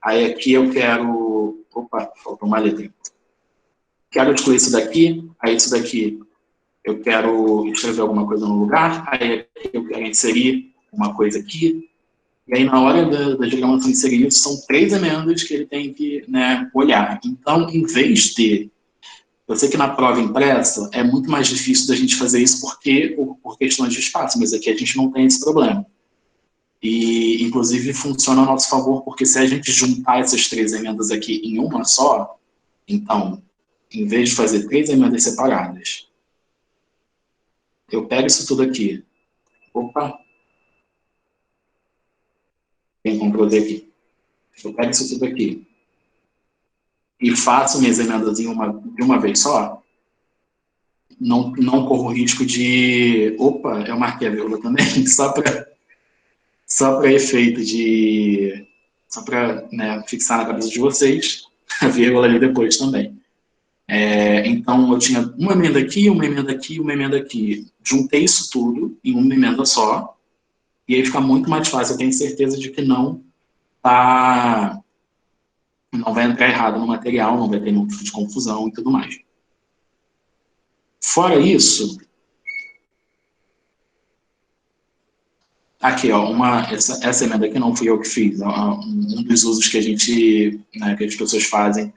Aí aqui eu quero... Opa, faltou uma letra. Quero excluir isso daqui, aí isso daqui eu quero escrever alguma coisa no lugar, aí eu quero inserir uma coisa aqui, e aí na hora da diagramação de inserir isso, são 3 emendas que ele tem que, né, olhar. Então, em vez de... Eu sei que na prova impressa é muito mais difícil da gente fazer isso por questões de espaço, mas aqui a gente não tem esse problema. E, inclusive, funciona a nosso favor, porque se a gente juntar essas 3 emendas aqui em uma só, então, em vez de fazer 3 emendas separadas, eu pego isso tudo aqui. Opa! Tem Ctrl Z aqui. Eu pego isso tudo aqui e faço minhas emendas de uma vez só, não corro o risco de... Opa, eu marquei a vírgula também, só para efeito de... Só para, né, fixar na cabeça de vocês, a vírgula ali depois também. Então, eu tinha uma emenda aqui, uma emenda aqui, uma emenda aqui. Juntei isso tudo em uma emenda só, e aí fica muito mais fácil. Eu tenho certeza de que não vai entrar errado no material, não vai ter nenhum tipo de confusão e tudo mais. Fora isso, aqui, ó, essa emenda aqui não fui eu que fiz, um dos usos que né, que as pessoas fazem,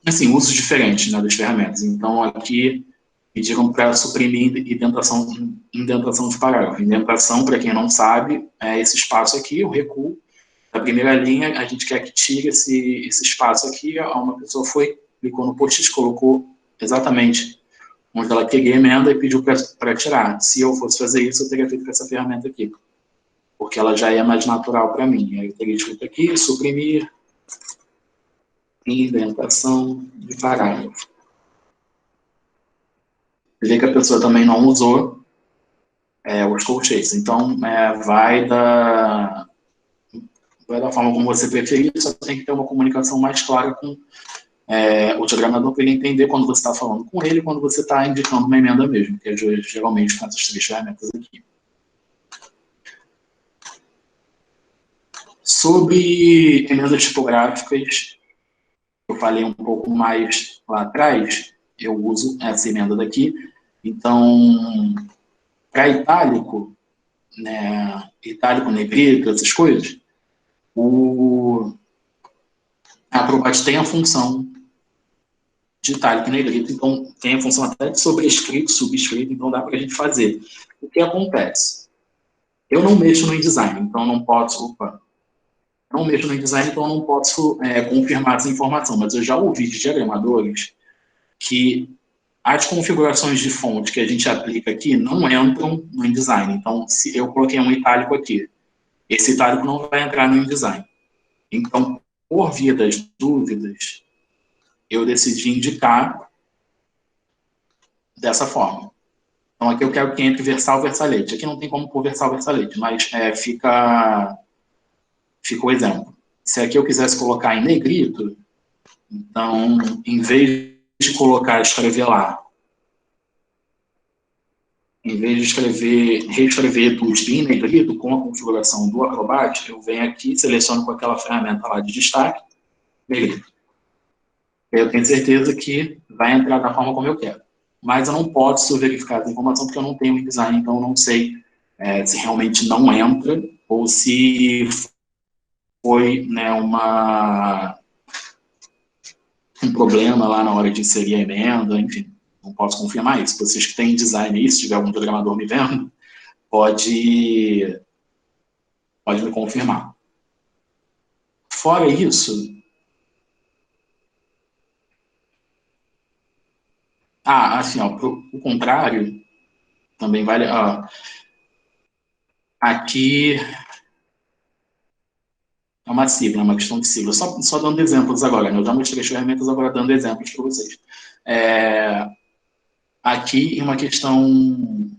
assim, usos diferentes, né, das ferramentas. Então, aqui pediram para suprimir indentação de parágrafo. Indentação, para quem não sabe, é esse espaço aqui, o recuo da primeira linha, a gente quer que tire esse espaço aqui, uma pessoa clicou no post-it, colocou exatamente onde ela queria a emenda e pediu para tirar. Se eu fosse fazer isso, eu teria feito com essa ferramenta aqui, porque ela já é mais natural para mim. Aí eu teria escrito aqui, suprimir indentação de parágrafo. Você vê que a pessoa também não usou os colchetes. Então, vai da forma como você preferir, só tem que ter uma comunicação mais clara com o diagramador para ele entender quando você está falando com ele, quando você está indicando uma emenda mesmo, que é geralmente com essas 3 ferramentas aqui. Sobre emendas tipográficas, eu falei um pouco mais lá atrás, eu uso essa emenda daqui. Então, para itálico, né, itálico, negrito, essas coisas, a Acrobat tem a função de itálico e negrito, então tem a função até de sobrescrito, subscrito, então dá para a gente fazer. O que acontece? Eu não mexo no InDesign, então não posso... não mexo no InDesign, então não posso confirmar essa informação, mas eu já ouvi de diagramadores que as configurações de fonte que a gente aplica aqui não entram no InDesign. Então, se eu coloquei um itálico aqui, esse itálico não vai entrar no InDesign. Então, por via das dúvidas, eu decidi indicar dessa forma. Então, aqui eu quero que entre versal, versalete. Aqui não tem como pôr versal, versalete, mas fica o exemplo. Se aqui eu quisesse colocar em negrito, então, em vez de escrever lá, em vez de reescrever tudo em negrito com a configuração do Acrobat, eu venho aqui, seleciono com aquela ferramenta lá de destaque, negrito. Eu tenho certeza que vai entrar da forma como eu quero. Mas eu não posso verificar essa informação porque eu não tenho o InDesign, então eu não sei se realmente não entra ou se foi, né, um problema lá na hora de inserir a emenda, enfim. Não posso confirmar isso. Vocês que têm design aí, se tiver algum programador me vendo, pode me confirmar. Fora isso... assim, ó, o contrário, também vale... aqui é uma sigla, é uma questão de sigla. Só dando exemplos agora, né? Eu já mostrei as ferramentas, agora dando exemplos para vocês. Aqui é uma questão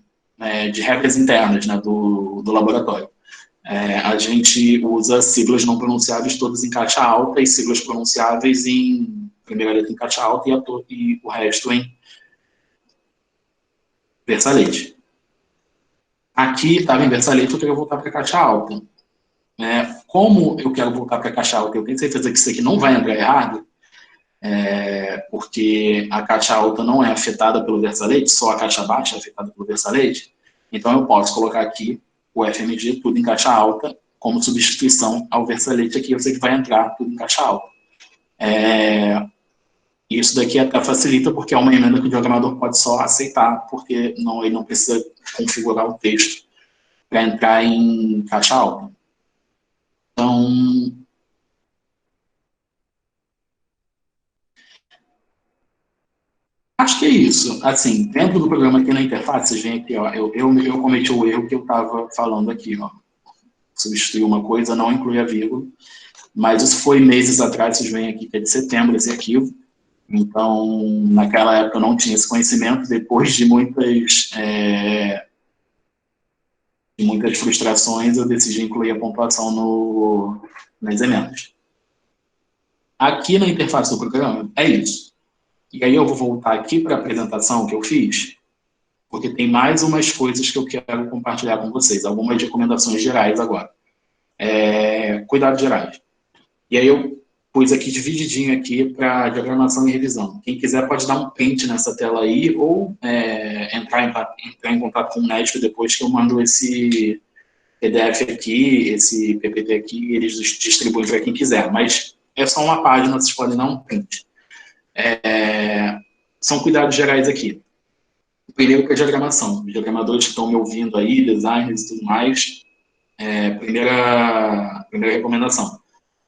de regras internas, né, do laboratório. A gente usa siglas não pronunciáveis todas em caixa alta e siglas pronunciáveis em primeira letra em caixa alta e o resto em versalete. Aqui estava em versalete, eu queria voltar para caixa alta. Como eu quero voltar para caixa alta, eu tenho certeza que isso aqui não vai entrar errado, porque a caixa alta não é afetada pelo versalete, só a caixa baixa é afetada pelo versalete. Então, eu posso colocar aqui o FMG, tudo em caixa alta, como substituição ao versalete aqui, eu sei que vai entrar tudo em caixa alta. Isso daqui até facilita, porque é uma emenda que o diagramador pode só aceitar, porque ele não precisa configurar o texto para entrar em caixa alta. Então, acho que é isso. Assim, dentro do programa aqui na interface, vocês veem aqui, ó, eu cometi o erro que eu estava falando aqui, ó. Substituir uma coisa, não incluir a vírgula. Mas isso foi meses atrás, vocês veem aqui que é de setembro esse arquivo. Então, naquela época eu não tinha esse conhecimento. Depois de muitas frustrações, eu decidi incluir a pontuação nas emendas. Aqui na interface do programa, é isso. E aí eu vou voltar aqui para a apresentação que eu fiz, porque tem mais umas coisas que eu quero compartilhar com vocês, algumas recomendações gerais agora. Cuidados gerais. E aí eu pus aqui divididinho aqui para diagramação e revisão. Quem quiser pode dar um print nessa tela aí, ou entrar em contato com o médico depois que eu mando esse PDF aqui, esse PPT aqui, eles distribuem para quem quiser. Mas é só uma página, vocês podem dar um print. São cuidados gerais aqui. O primeiro que é a diagramação. Os diagramadores que estão me ouvindo aí, designers e tudo mais, primeira recomendação.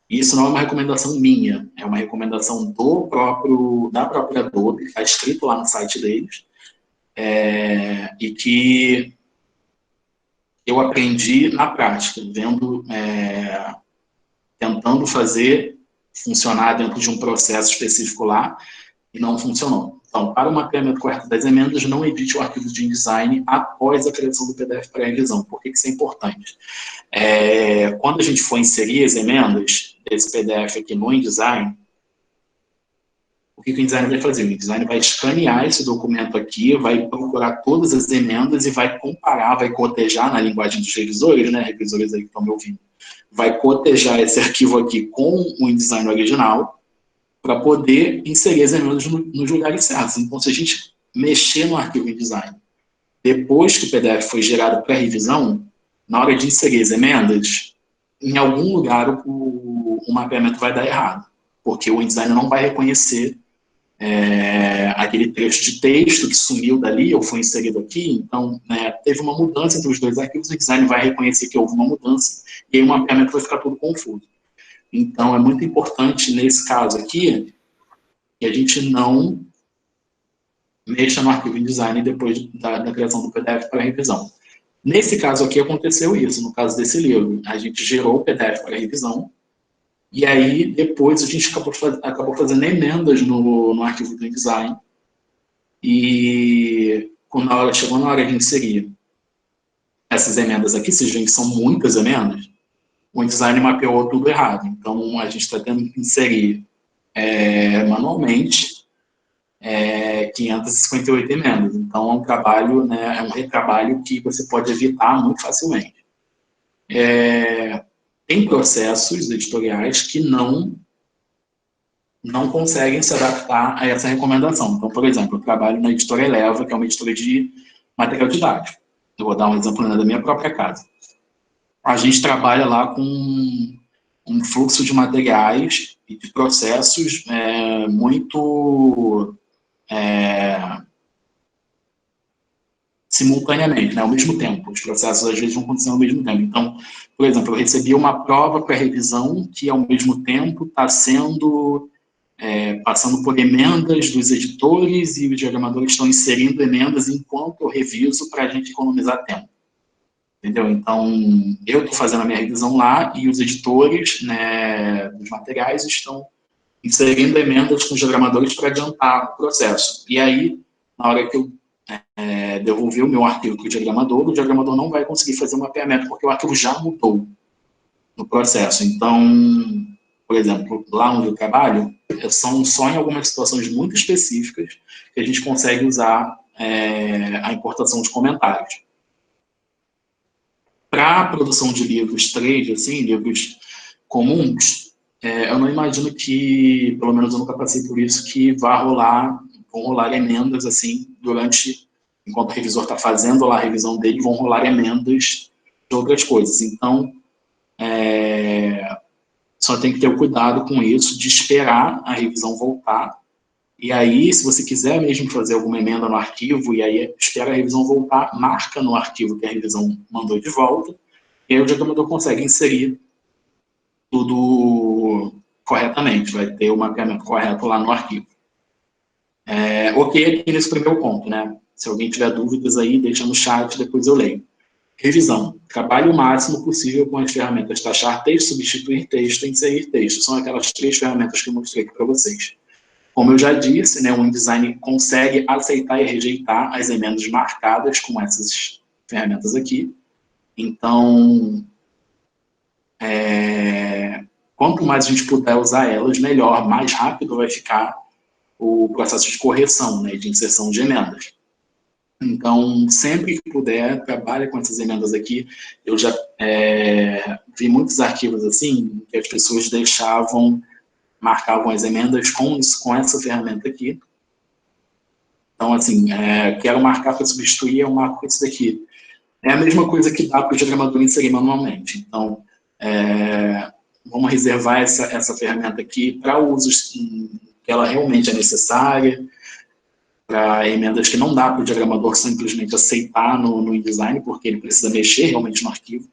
Isso não é uma recomendação minha, é uma recomendação da própria Adobe, que está escrito lá no site deles, e que eu aprendi na prática, tentando fazer funcionar dentro de um processo específico lá, e não funcionou. Então, para o mapeamento correto das emendas, não edite o arquivo de InDesign após a criação do PDF para revisão. Por que isso é importante? Quando a gente for inserir as emendas desse PDF aqui no InDesign, o que o InDesign vai fazer? O InDesign vai escanear esse documento aqui, vai procurar todas as emendas e vai comparar, vai cotejar na linguagem dos revisores, né, revisores aí que estão me ouvindo, vai cotejar esse arquivo aqui com o InDesign original, para poder inserir as emendas nos lugares certos. Então, se a gente mexer no arquivo InDesign, depois que o PDF foi gerado para revisão, na hora de inserir as emendas, em algum lugar o mapeamento vai dar errado, porque o InDesign não vai reconhecer aquele trecho de texto que sumiu dali ou foi inserido aqui. Então, teve uma mudança entre os dois arquivos, o InDesign vai reconhecer que houve uma mudança, e aí o mapeamento vai ficar tudo confuso. Então, é muito importante, nesse caso aqui, que a gente não mexa no arquivo InDesign depois da criação do PDF para revisão. Nesse caso aqui, aconteceu isso, no caso desse livro. A gente gerou o PDF para revisão, e aí, depois, a gente acabou fazendo emendas no arquivo do InDesign, e chegou na hora de inserir essas emendas aqui, vocês veem que são muitas emendas, o InDesign mapeou tudo errado. Então, a gente está tendo que inserir manualmente 558 emendas. Então, é um trabalho, é um retrabalho que você pode evitar muito facilmente. Tem processos editoriais que não conseguem se adaptar a essa recomendação. Então, por exemplo, eu trabalho na editora Eleva, que é uma editora de material didático. Eu vou dar um exemplo da minha própria casa. A gente trabalha lá com um fluxo de materiais e de processos muito simultaneamente, ao mesmo tempo. Os processos, às vezes, não acontecem ao mesmo tempo. Então, por exemplo, eu recebi uma prova para revisão que, ao mesmo tempo, está passando por emendas dos editores, e os diagramadores estão inserindo emendas enquanto eu reviso para a gente economizar tempo. Entendeu? Então, eu estou fazendo a minha revisão lá e os editores dos materiais estão inserindo emendas com os diagramadores para adiantar o processo. E aí, na hora que eu devolver o meu arquivo para o diagramador não vai conseguir fazer o mapeamento, porque o arquivo já mudou no processo. Então, por exemplo, lá onde eu trabalho, são só em algumas situações muito específicas que a gente consegue usar a importação de comentários. Para a produção de livros trade, assim, livros comuns, eu não imagino que, pelo menos eu nunca passei por isso, que vão rolar emendas, assim, enquanto o revisor está fazendo lá a revisão dele, vão rolar emendas de outras coisas. Então, só tem que ter o cuidado com isso, de esperar a revisão voltar. E aí, se você quiser mesmo fazer alguma emenda no arquivo, e aí espera a revisão voltar, marca no arquivo que a revisão mandou de volta, e aí o diagramador consegue inserir tudo corretamente, vai ter o mapeamento correto lá no arquivo. Ok aqui nesse primeiro ponto, né? Se alguém tiver dúvidas aí, deixa no chat, depois eu leio. Revisão. Trabalhe o máximo possível com as ferramentas taxar texto, substituir texto e inserir texto. São aquelas 3 ferramentas que eu mostrei aqui para vocês. Como eu já disse, né, o InDesign consegue aceitar e rejeitar as emendas marcadas com essas ferramentas aqui. Então, quanto mais a gente puder usar elas, melhor, mais rápido vai ficar o processo de correção, né, de inserção de emendas. Então, sempre que puder, trabalhe com essas emendas aqui. Eu já vi muitos arquivos assim, que as pessoas marcavam as emendas com essa ferramenta aqui. Então, assim, quero marcar para substituir, eu marco isso daqui. É a mesma coisa que dá para o diagramador inserir manualmente. Então, vamos reservar essa ferramenta aqui para usos que ela realmente é necessária, para emendas que não dá para o diagramador simplesmente aceitar no InDesign, porque ele precisa mexer realmente no arquivo.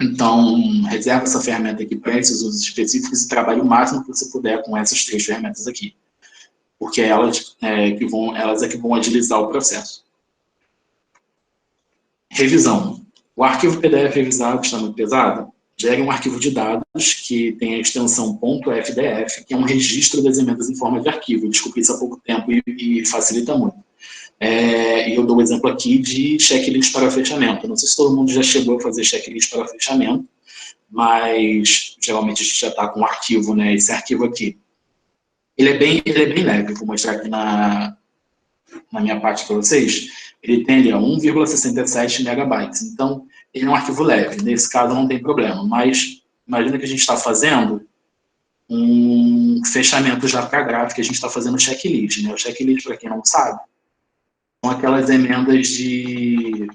Então, reserva essa ferramenta aqui para esses usos específicos e trabalhe o máximo que você puder com essas 3 ferramentas aqui, porque elas é que vão agilizar o processo. Revisão. O arquivo PDF revisado está muito pesado? Gere um arquivo de dados que tem a extensão .fdf, que é um registro das emendas em forma de arquivo. Eu descobri isso há pouco tempo e facilita muito. E eu dou o exemplo aqui de checklist para fechamento. Não sei se todo mundo já chegou a fazer checklist para fechamento, mas geralmente a gente já está com um arquivo, né? Esse arquivo aqui. Ele é bem leve, vou mostrar aqui na minha parte para vocês. Ele tem ali 1,67 megabytes. Então, ele é um arquivo leve. Nesse caso, não tem problema. Mas, imagina que a gente está fazendo um fechamento já para gráfica, a gente está fazendo checklist, né? O checklist, para quem não sabe, são aquelas emendas de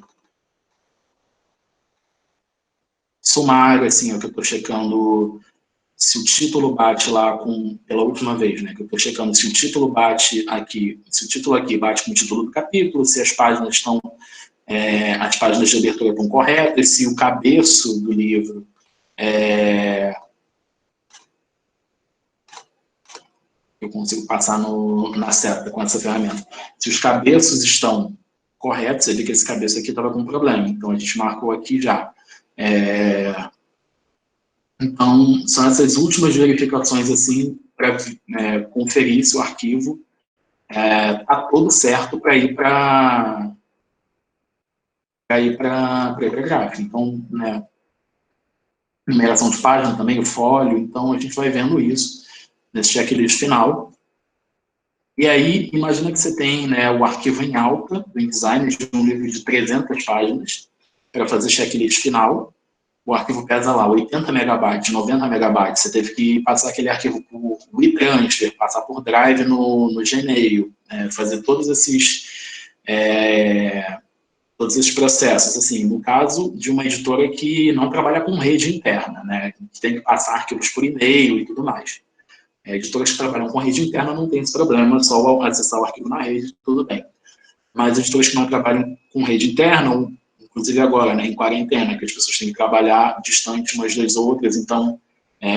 sumário, assim, que eu estou checando se o título bate lá pela última vez, né, que eu estou checando se o título bate aqui, se o título aqui bate com o título do capítulo, se as páginas estão, as páginas de abertura estão corretas, se o cabeço do livro eu consigo passar na seta com essa ferramenta. Se os cabeços estão corretos, você vê que esse cabeço aqui estava com problema, então a gente marcou aqui já. Então, são essas últimas verificações, assim, para conferir se o arquivo está todo certo para ir para a gráfica. Então, né, numeração de página também, o folio, então a gente vai vendo isso nesse checklist final. E aí, imagina que você tem, né, o arquivo em alta do InDesign de um livro de 300 páginas para fazer checklist final. O arquivo pesa lá 80 megabytes, 90 megabytes, você teve que passar aquele arquivo por WeTransfer, passar por Drive no Gmail, fazer todos esses processos, assim, no caso de uma editora que não trabalha com rede interna, né, que tem que passar arquivos por e-mail e tudo mais. Editoras que trabalham com rede interna não tem esse problema, só acessar o arquivo na rede, tudo bem. Mas editoras que não trabalham com rede interna, inclusive agora, né, em quarentena, que as pessoas têm que trabalhar distante umas das outras, então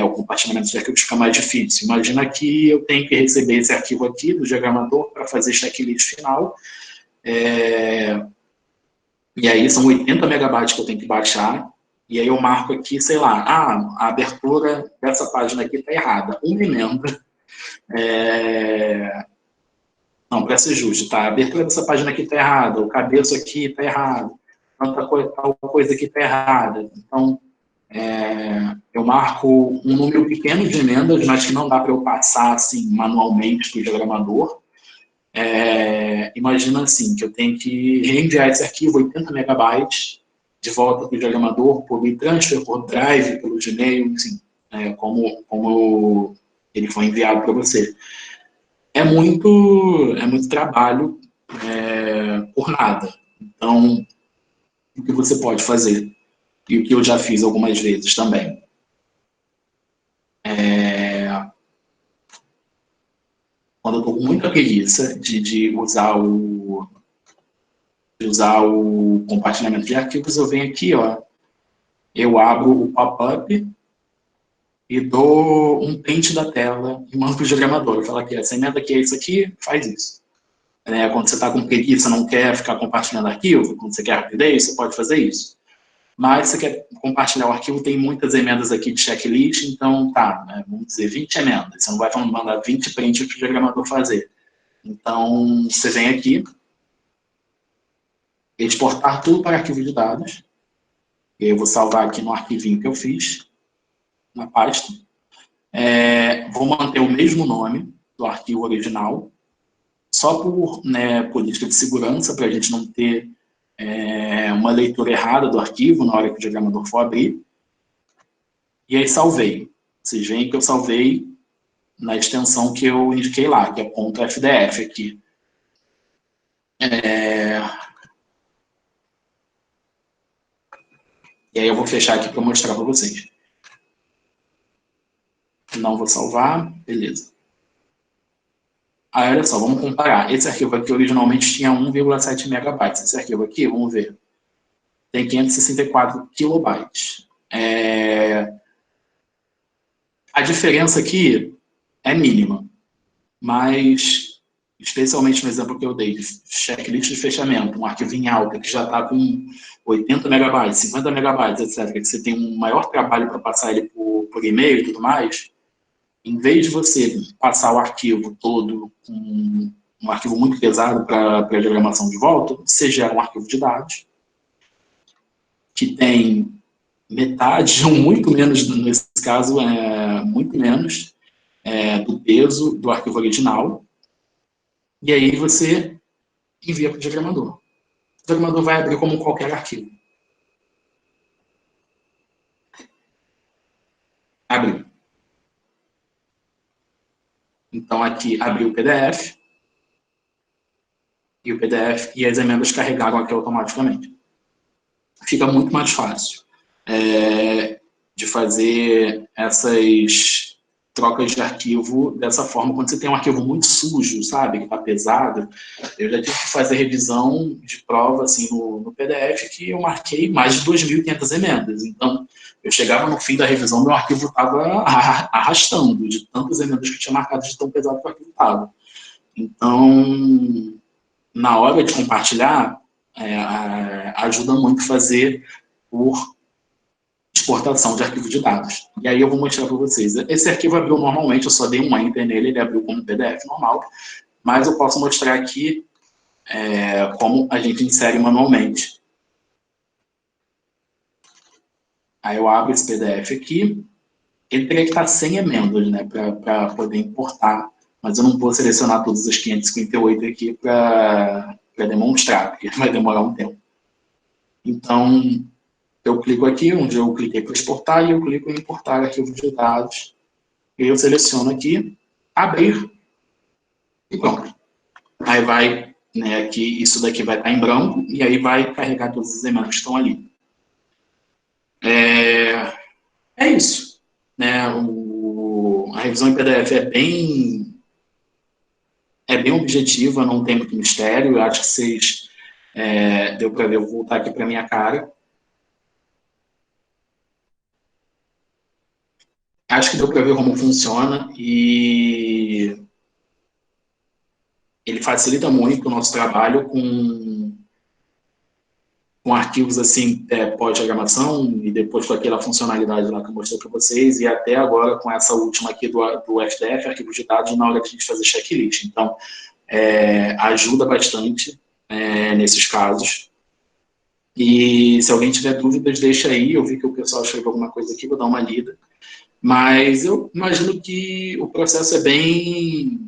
o compartilhamento de arquivos fica mais difícil. Imagina que eu tenho que receber esse arquivo aqui do diagramador para fazer checklist final, e aí são 80 megabytes que eu tenho que baixar, e aí eu marco aqui, sei lá, a abertura dessa página aqui está errada, uma emenda, não, para ser justo, tá? A abertura dessa página aqui está errada, o cabeço aqui está errado, tal coisa aqui está errada. Então, eu marco um número pequeno de emendas, mas que não dá para eu passar assim, manualmente para o diagramador. Imagina assim, que eu tenho que reenviar esse arquivo, 80 megabytes, de volta para o diagramador, por WeTransfer, por Drive, pelo Gmail, enfim. como ele foi enviado para você. É muito trabalho por nada. Então, o que você pode fazer, e o que eu já fiz algumas vezes também, quando eu estou com muita preguiça de usar o compartilhamento de arquivos, eu venho aqui, ó, eu abro o pop-up e dou um print da tela e mando para o programador. Eu falo aqui, essa emenda aqui é isso aqui, faz isso. Quando você está com preguiça, não quer ficar compartilhando arquivo, quando você quer rapidez, você pode fazer isso. Mas você quer compartilhar o arquivo, tem muitas emendas aqui de checklist, então tá, vamos dizer 20 emendas. Você não vai mandar 20 prints para o programador fazer. Então, você vem aqui, exportar tudo para arquivo de dados. Eu vou salvar aqui no arquivinho que eu fiz, na pasta. Vou manter o mesmo nome do arquivo original, só por política de segurança, para a gente não ter uma leitura errada do arquivo na hora que o programador for abrir. E aí salvei. Vocês veem que eu salvei na extensão que eu indiquei lá, que é .fdf aqui. E aí eu vou fechar aqui para mostrar para vocês. Não vou salvar, beleza. Aí, olha só, vamos comparar. Esse arquivo aqui originalmente tinha 1,7 megabytes. Esse arquivo aqui, vamos ver, tem 564 kilobytes. A diferença aqui é mínima, mas, especialmente no exemplo que eu dei, de checklist de fechamento, um arquivo em alta que já está com 80 megabytes, 50 megabytes, etc., que você tem um maior trabalho para passar ele por e-mail e tudo mais, em vez de você passar o arquivo todo, um arquivo muito pesado para a diagramação de volta, você gera um arquivo de dados que tem metade, ou muito menos, nesse caso, muito menos do peso do arquivo original, e aí você envia para o diagramador. O diagramador vai abrir como qualquer arquivo. Abriu. Então, aqui abriu o PDF, e o PDF e as emendas carregaram aqui automaticamente. Fica muito mais fácil de fazer essas trocas de arquivo dessa forma. Quando você tem um arquivo muito sujo, sabe, que está pesado, eu já tive que fazer revisão de prova assim, no PDF, que eu marquei mais de 2.500 emendas. Então, eu chegava no fim da revisão, meu arquivo estava arrastando de tantas emendas que eu tinha marcado, de tão pesado que o arquivo estava. Então, na hora de compartilhar, ajuda muito fazer por exportação de arquivo de dados. E aí eu vou mostrar para vocês. Esse arquivo abriu normalmente, eu só dei um enter nele, ele abriu como PDF normal, mas eu posso mostrar aqui como a gente insere manualmente. Aí eu abro esse PDF aqui, ele teria que estar sem emendas, né, para poder importar, mas eu não vou selecionar todas as 558 aqui para demonstrar, porque vai demorar um tempo. Então, eu clico aqui, onde eu cliquei para exportar, e eu clico em importar arquivo de dados. E eu seleciono aqui, abrir, e pronto. Aí vai, aqui, isso daqui vai estar em branco, e aí vai carregar todas as emendas que estão ali. É isso. A revisão em PDF é bem objetiva, não tem muito mistério. Eu acho que vocês deu para ver, eu vou voltar aqui para a minha cara. Acho que deu para ver como funciona e ele facilita muito o nosso trabalho com arquivos assim, pós-diagramação e depois com aquela funcionalidade lá que eu mostrei para vocês e até agora com essa última aqui do FDF, arquivos de dados, na hora de a gente fazer checklist. Então, ajuda bastante nesses casos. E se alguém tiver dúvidas, deixa aí. Eu vi que o pessoal escreveu alguma coisa aqui, vou dar uma lida. Mas eu imagino que o processo é bem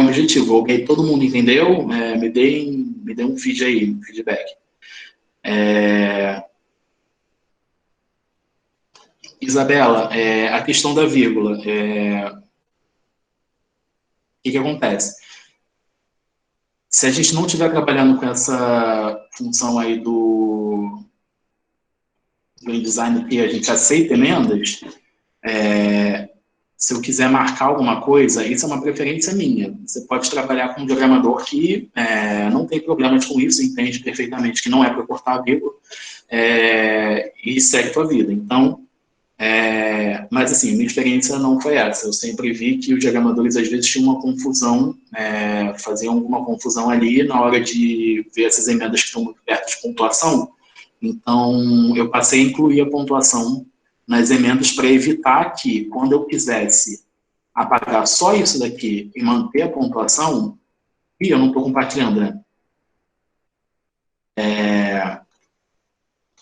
objetivo. Ok, todo mundo entendeu? Me dê um feedback. Isabela, a questão da vírgula, o que acontece? Se a gente não estiver trabalhando com essa função aí do InDesign que a gente aceita emendas, se eu quiser marcar alguma coisa, isso é uma preferência minha. Você pode trabalhar com um diagramador que não tem problemas com isso, entende perfeitamente que não é para cortar a vírgula, e segue a tua vida. Então, mas assim, minha experiência não foi essa. Eu sempre vi que os diagramadores às vezes tinham uma confusão, faziam alguma confusão ali na hora de ver essas emendas que estão muito perto de pontuação. Então, eu passei a incluir a pontuação nas emendas para evitar que, quando eu quisesse apagar só isso daqui e manter a pontuação, e eu não estou compartilhando, né?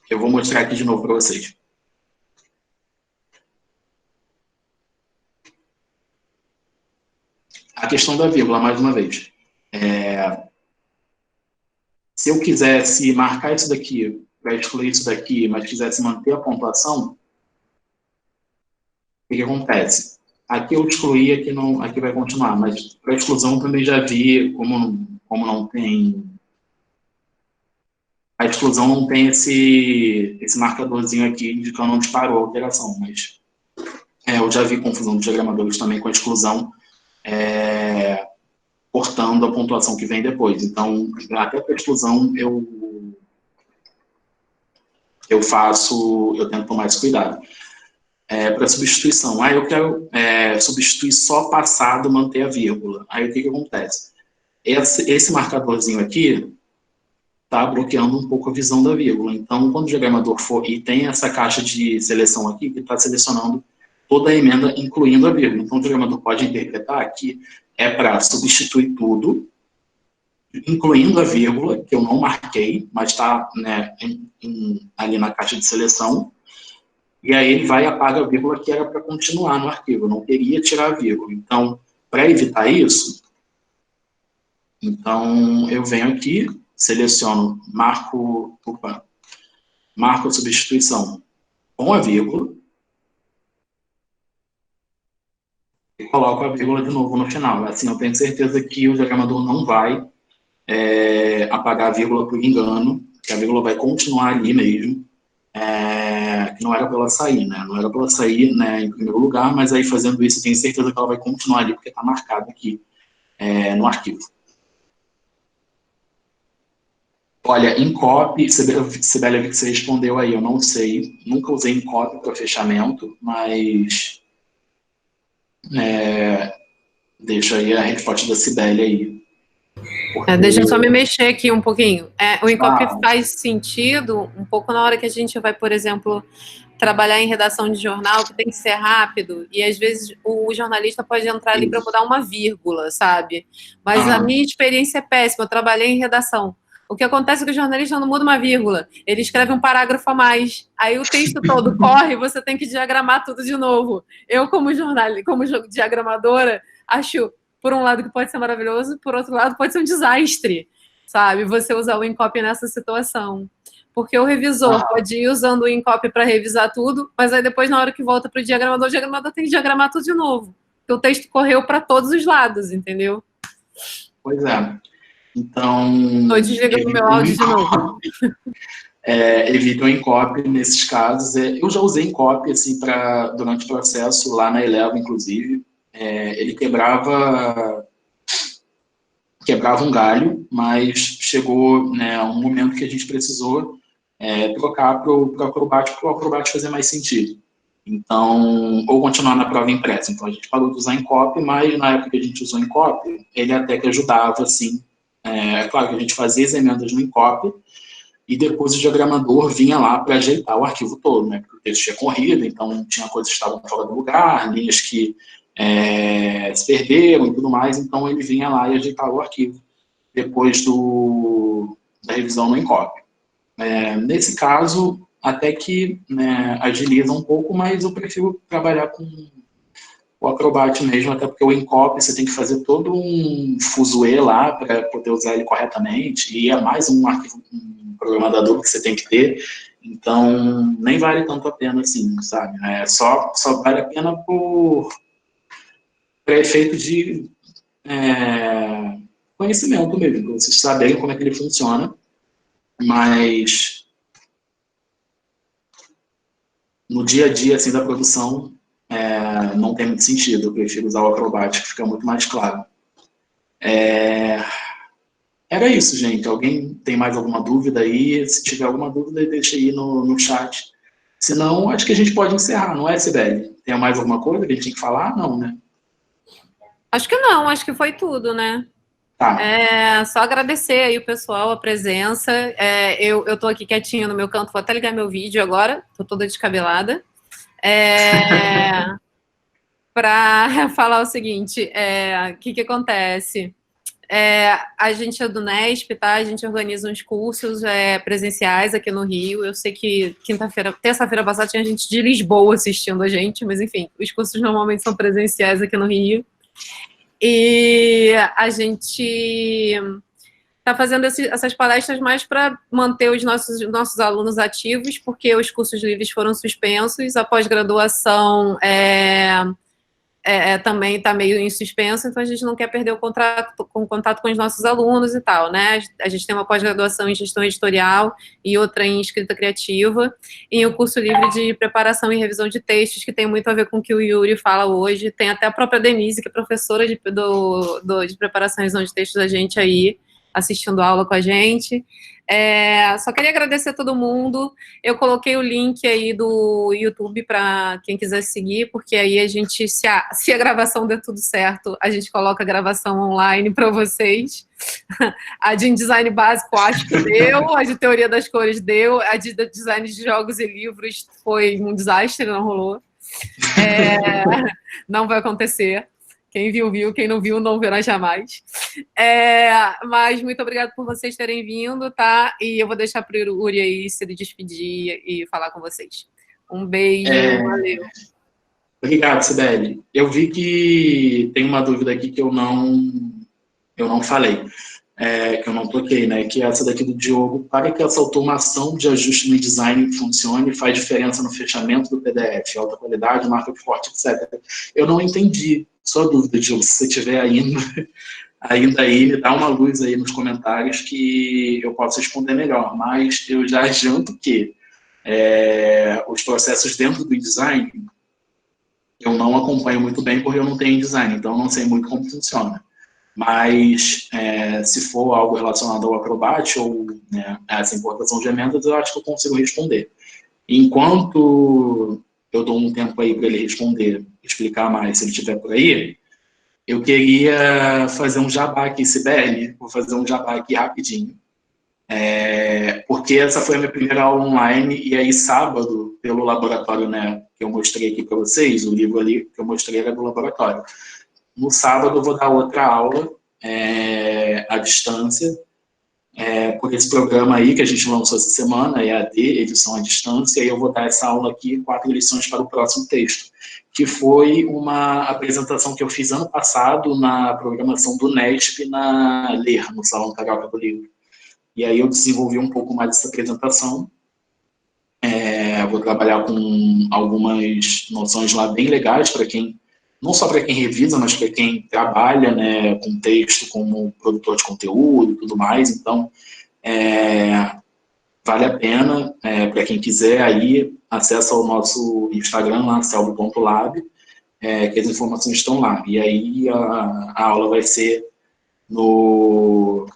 Eu vou mostrar aqui de novo para vocês. A questão da vírgula, mais uma vez. Se eu quisesse marcar isso daqui, para excluir isso daqui, mas quisesse manter a pontuação, o que acontece? Aqui eu excluí, aqui vai continuar, mas para exclusão também já vi como não tem... A exclusão não tem esse marcadorzinho aqui indicando onde parou a alteração, mas eu já vi confusão dos diagramadores também com a exclusão, cortando a pontuação que vem depois. Então, até para a exclusão eu tento tomar esse cuidado. Para substituição, eu quero substituir só passado, manter a vírgula. Aí o que acontece? Esse marcadorzinho aqui está bloqueando um pouco a visão da vírgula. Então, quando o diagramador for, e tem essa caixa de seleção aqui, que está selecionando toda a emenda, incluindo a vírgula. Então, o diagramador pode interpretar que é para substituir tudo, incluindo a vírgula, que eu não marquei, mas está ali na caixa de seleção, e aí ele vai e apaga a vírgula que era para continuar no arquivo, eu não queria tirar a vírgula. Então, para evitar isso, então eu venho aqui, seleciono, marco a substituição com a vírgula, e coloco a vírgula de novo no final. Assim, eu tenho certeza que o diagramador não vai apagar a vírgula por engano, que a vírgula vai continuar ali mesmo, que não era para ela sair, né? Não era para ela sair, né, em primeiro lugar, mas aí fazendo isso eu tenho certeza que ela vai continuar ali, porque está marcado aqui no arquivo. Olha, em copy, Sibeli, vi que você respondeu aí, eu não sei, nunca usei em copy para fechamento, mas deixa aí a resposta da Sibeli aí. Deixa eu só me mexer aqui um pouquinho. O encopy faz sentido um pouco na hora que a gente vai, por exemplo, trabalhar em redação de jornal, que tem que ser rápido, e às vezes o jornalista pode entrar ali para mudar uma vírgula, sabe? Mas a minha experiência é péssima, eu trabalhei em redação. O que acontece é que o jornalista não muda uma vírgula, ele escreve um parágrafo a mais, aí o texto todo corre e você tem que diagramar tudo de novo. Eu, como diagramadora, acho, por um lado, que pode ser maravilhoso, por outro lado, pode ser um desastre, sabe? Você usar o encopy nessa situação. Porque o revisor pode ir usando o encopy para revisar tudo, mas aí depois, na hora que volta para o diagramador tem que diagramar tudo de novo. Porque o texto correu para todos os lados, entendeu? Pois é. Então... Estou desligando o meu áudio de novo. Evita o encopy nesses casos. Eu já usei encopy assim, durante o processo, lá na Eleva, inclusive. Ele quebrava um galho, mas chegou, né, um momento que a gente precisou trocar para o Acrobat fazer mais sentido. Então, ou continuar na prova impressa. Então, a gente parou de usar encopy, mas na época que a gente usou encopy, ele até que ajudava, assim. Claro que a gente fazia as emendas no encopy, e depois o diagramador vinha lá para ajeitar o arquivo todo, né? Porque o texto tinha corrido, então tinha coisas que estavam fora do lugar, linhas que se perderam e tudo mais, então ele vinha lá e ajeitava o arquivo depois da revisão no encopy. Nesse caso, até que agiliza um pouco, mas eu prefiro trabalhar com o Acrobat mesmo, até porque o encopy você tem que fazer todo um fuzuê lá para poder usar ele corretamente, e é mais um arquivo, um programa da Adobe que você tem que ter, Então, nem vale tanto a pena assim, sabe? Só vale a pena para efeito de conhecimento mesmo, para vocês saberem como é que ele funciona, mas no dia a dia assim, da produção não tem muito sentido. Eu prefiro usar o Acrobat, que fica muito mais claro. Era isso, gente. Alguém tem mais alguma dúvida aí? Se tiver alguma dúvida, deixa aí no chat. Senão, acho que a gente pode encerrar, não é, Sibeli? Tem mais alguma coisa que a gente tem que falar? Não, né? Acho que não, acho que foi tudo, né? Tá. Só agradecer aí o pessoal, a presença. Eu tô aqui quietinha no meu canto, vou até ligar meu vídeo agora, tô toda descabelada. Para falar o seguinte, o que acontece? A gente é do Nesp, tá? A gente organiza uns cursos presenciais aqui no Rio. Eu sei que terça-feira passada tinha gente de Lisboa assistindo a gente, mas enfim, os cursos normalmente são presenciais aqui no Rio. E a gente está fazendo essas palestras mais para manter os nossos alunos ativos, porque os cursos livres foram suspensos, a pós-graduação também está meio em suspenso, então a gente não quer perder o contato com os nossos alunos e tal, né? A gente tem uma pós-graduação em gestão editorial e outra em escrita criativa, e o curso livre de preparação e revisão de textos, que tem muito a ver com o que o Yuri fala hoje. Tem até a própria Denise, que é professora de preparação e revisão de textos da gente aí, assistindo aula com a gente. Só queria agradecer a todo mundo. Eu coloquei o link aí do YouTube para quem quiser seguir, porque aí a gente, se a gravação der tudo certo, a gente coloca a gravação online para vocês. A de design básico acho que deu, a de teoria das cores deu, a de design de jogos e livros foi um desastre, não rolou. Não vai acontecer. Quem viu, viu. Quem não viu, não verá jamais. Mas muito obrigada por vocês terem vindo, tá? E eu vou deixar para o Yuri aí se despedir e falar com vocês. Um beijo, valeu. Obrigado, Sibeli. Eu vi que tem uma dúvida aqui que eu não falei, que eu não toquei, né? Que é essa daqui do Diogo. Para que essa automação de ajuste no design funcione, faz diferença no fechamento do PDF, alta qualidade, marca forte, etc. Eu não entendi sua dúvida, Diogo. Se você tiver ainda aí, me dá uma luz aí nos comentários que eu posso responder melhor. Mas eu já adianto que os processos dentro do design eu não acompanho muito bem porque eu não tenho design, então não sei muito como funciona. Mas se for algo relacionado ao Acrobat ou essa importação de emendas, eu acho que eu consigo responder. Enquanto eu dou um tempo aí para ele responder, explicar mais, se ele estiver por aí, eu queria fazer um jabá aqui, Sibeli, vou fazer um jabá aqui rapidinho. Porque essa foi a minha primeira aula online, e aí sábado, pelo laboratório, né, que eu mostrei aqui para vocês, o livro ali que eu mostrei era do laboratório. No sábado eu vou dar outra aula à distância, por esse programa aí que a gente lançou essa semana, EAD, edição à distância, e eu vou dar essa aula aqui, 4 lições para o próximo texto, que foi uma apresentação que eu fiz ano passado na programação do Nesp na LER, no Salão Carioca do Livro. E aí eu desenvolvi um pouco mais essa apresentação. Vou trabalhar com algumas noções lá bem legais para quem, não só para quem revisa, mas para quem trabalha, né, com texto como produtor de conteúdo e tudo mais. Então, vale a pena, para quem quiser aí, acessa o nosso Instagram lá, selvo.lab, que as informações estão lá. E aí a aula vai ser no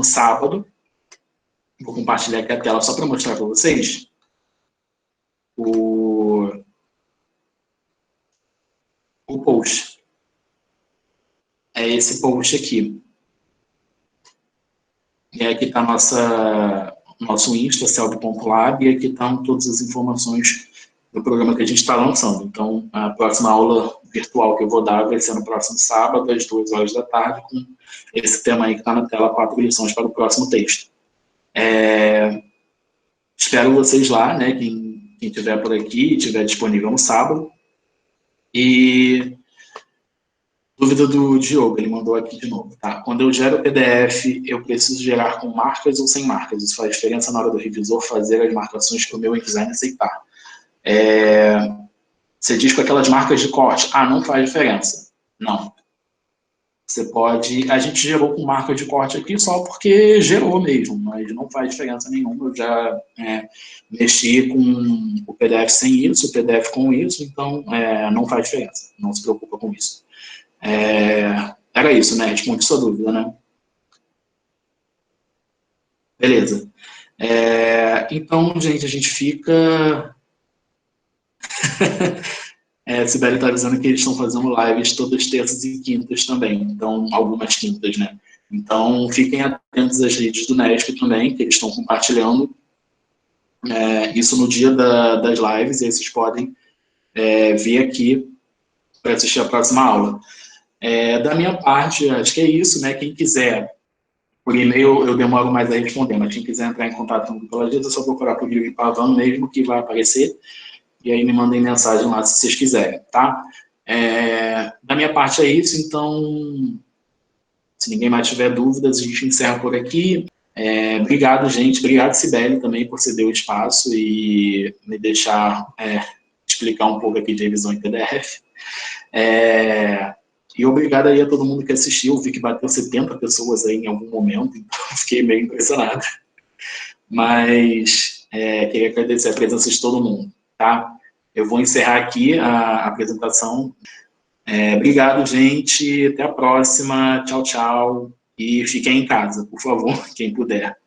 sábado. Vou compartilhar aqui a tela só para mostrar para vocês o post. É esse post aqui. E aqui está nosso Insta, selvo.lab, e aqui estão todas as informações do programa que a gente está lançando. Então, a próxima aula virtual que eu vou dar vai ser no próximo sábado, às 2 horas da tarde, com esse tema aí que está na tela, 4 lições para o próximo texto. Espero vocês lá, né, quem estiver por aqui, estiver disponível no sábado. E Dúvida do Diogo, ele mandou aqui de novo, tá? Quando eu gero o PDF, eu preciso gerar com marcas ou sem marcas? Isso faz diferença na hora do revisor fazer as marcações que o meu InDesign aceitar. Você diz com aquelas marcas de corte, não faz diferença. Não. Você pode... A gente gerou com marca de corte aqui só porque gerou mesmo, mas não faz diferença nenhuma. Eu já mexi com o PDF sem isso, o PDF com isso, então não faz diferença. Não se preocupa com isso. Era isso, né? Respondi sua dúvida, né? Beleza. Então, gente, a gente fica... Sibeli está avisando que eles estão fazendo lives todas terças e quintas também, então, algumas quintas, né? Então, fiquem atentos às redes do Nesp também, que eles estão compartilhando isso no dia das lives, e aí vocês podem vir aqui para assistir a próxima aula. Da minha parte, acho que é isso, né? Quem quiser, por e-mail eu demoro mais a responder, mas quem quiser entrar em contato com o Pelagias, é só procurar por Guilherme Pavão mesmo, que vai aparecer. E aí me mandem mensagem lá se vocês quiserem, tá? Da minha parte é isso, então, se ninguém mais tiver dúvidas, a gente encerra por aqui. Obrigado, gente. Obrigado, Sibeli, também, por ceder o espaço e me deixar explicar um pouco aqui de revisão em PDF. E obrigado aí a todo mundo que assistiu. Eu vi que bateu 70 pessoas aí em algum momento, então fiquei meio impressionado. Mas queria agradecer a presença de todo mundo, tá? Eu vou encerrar aqui a apresentação. Obrigado, gente. Até a próxima. Tchau, tchau. E fiquem em casa, por favor, quem puder.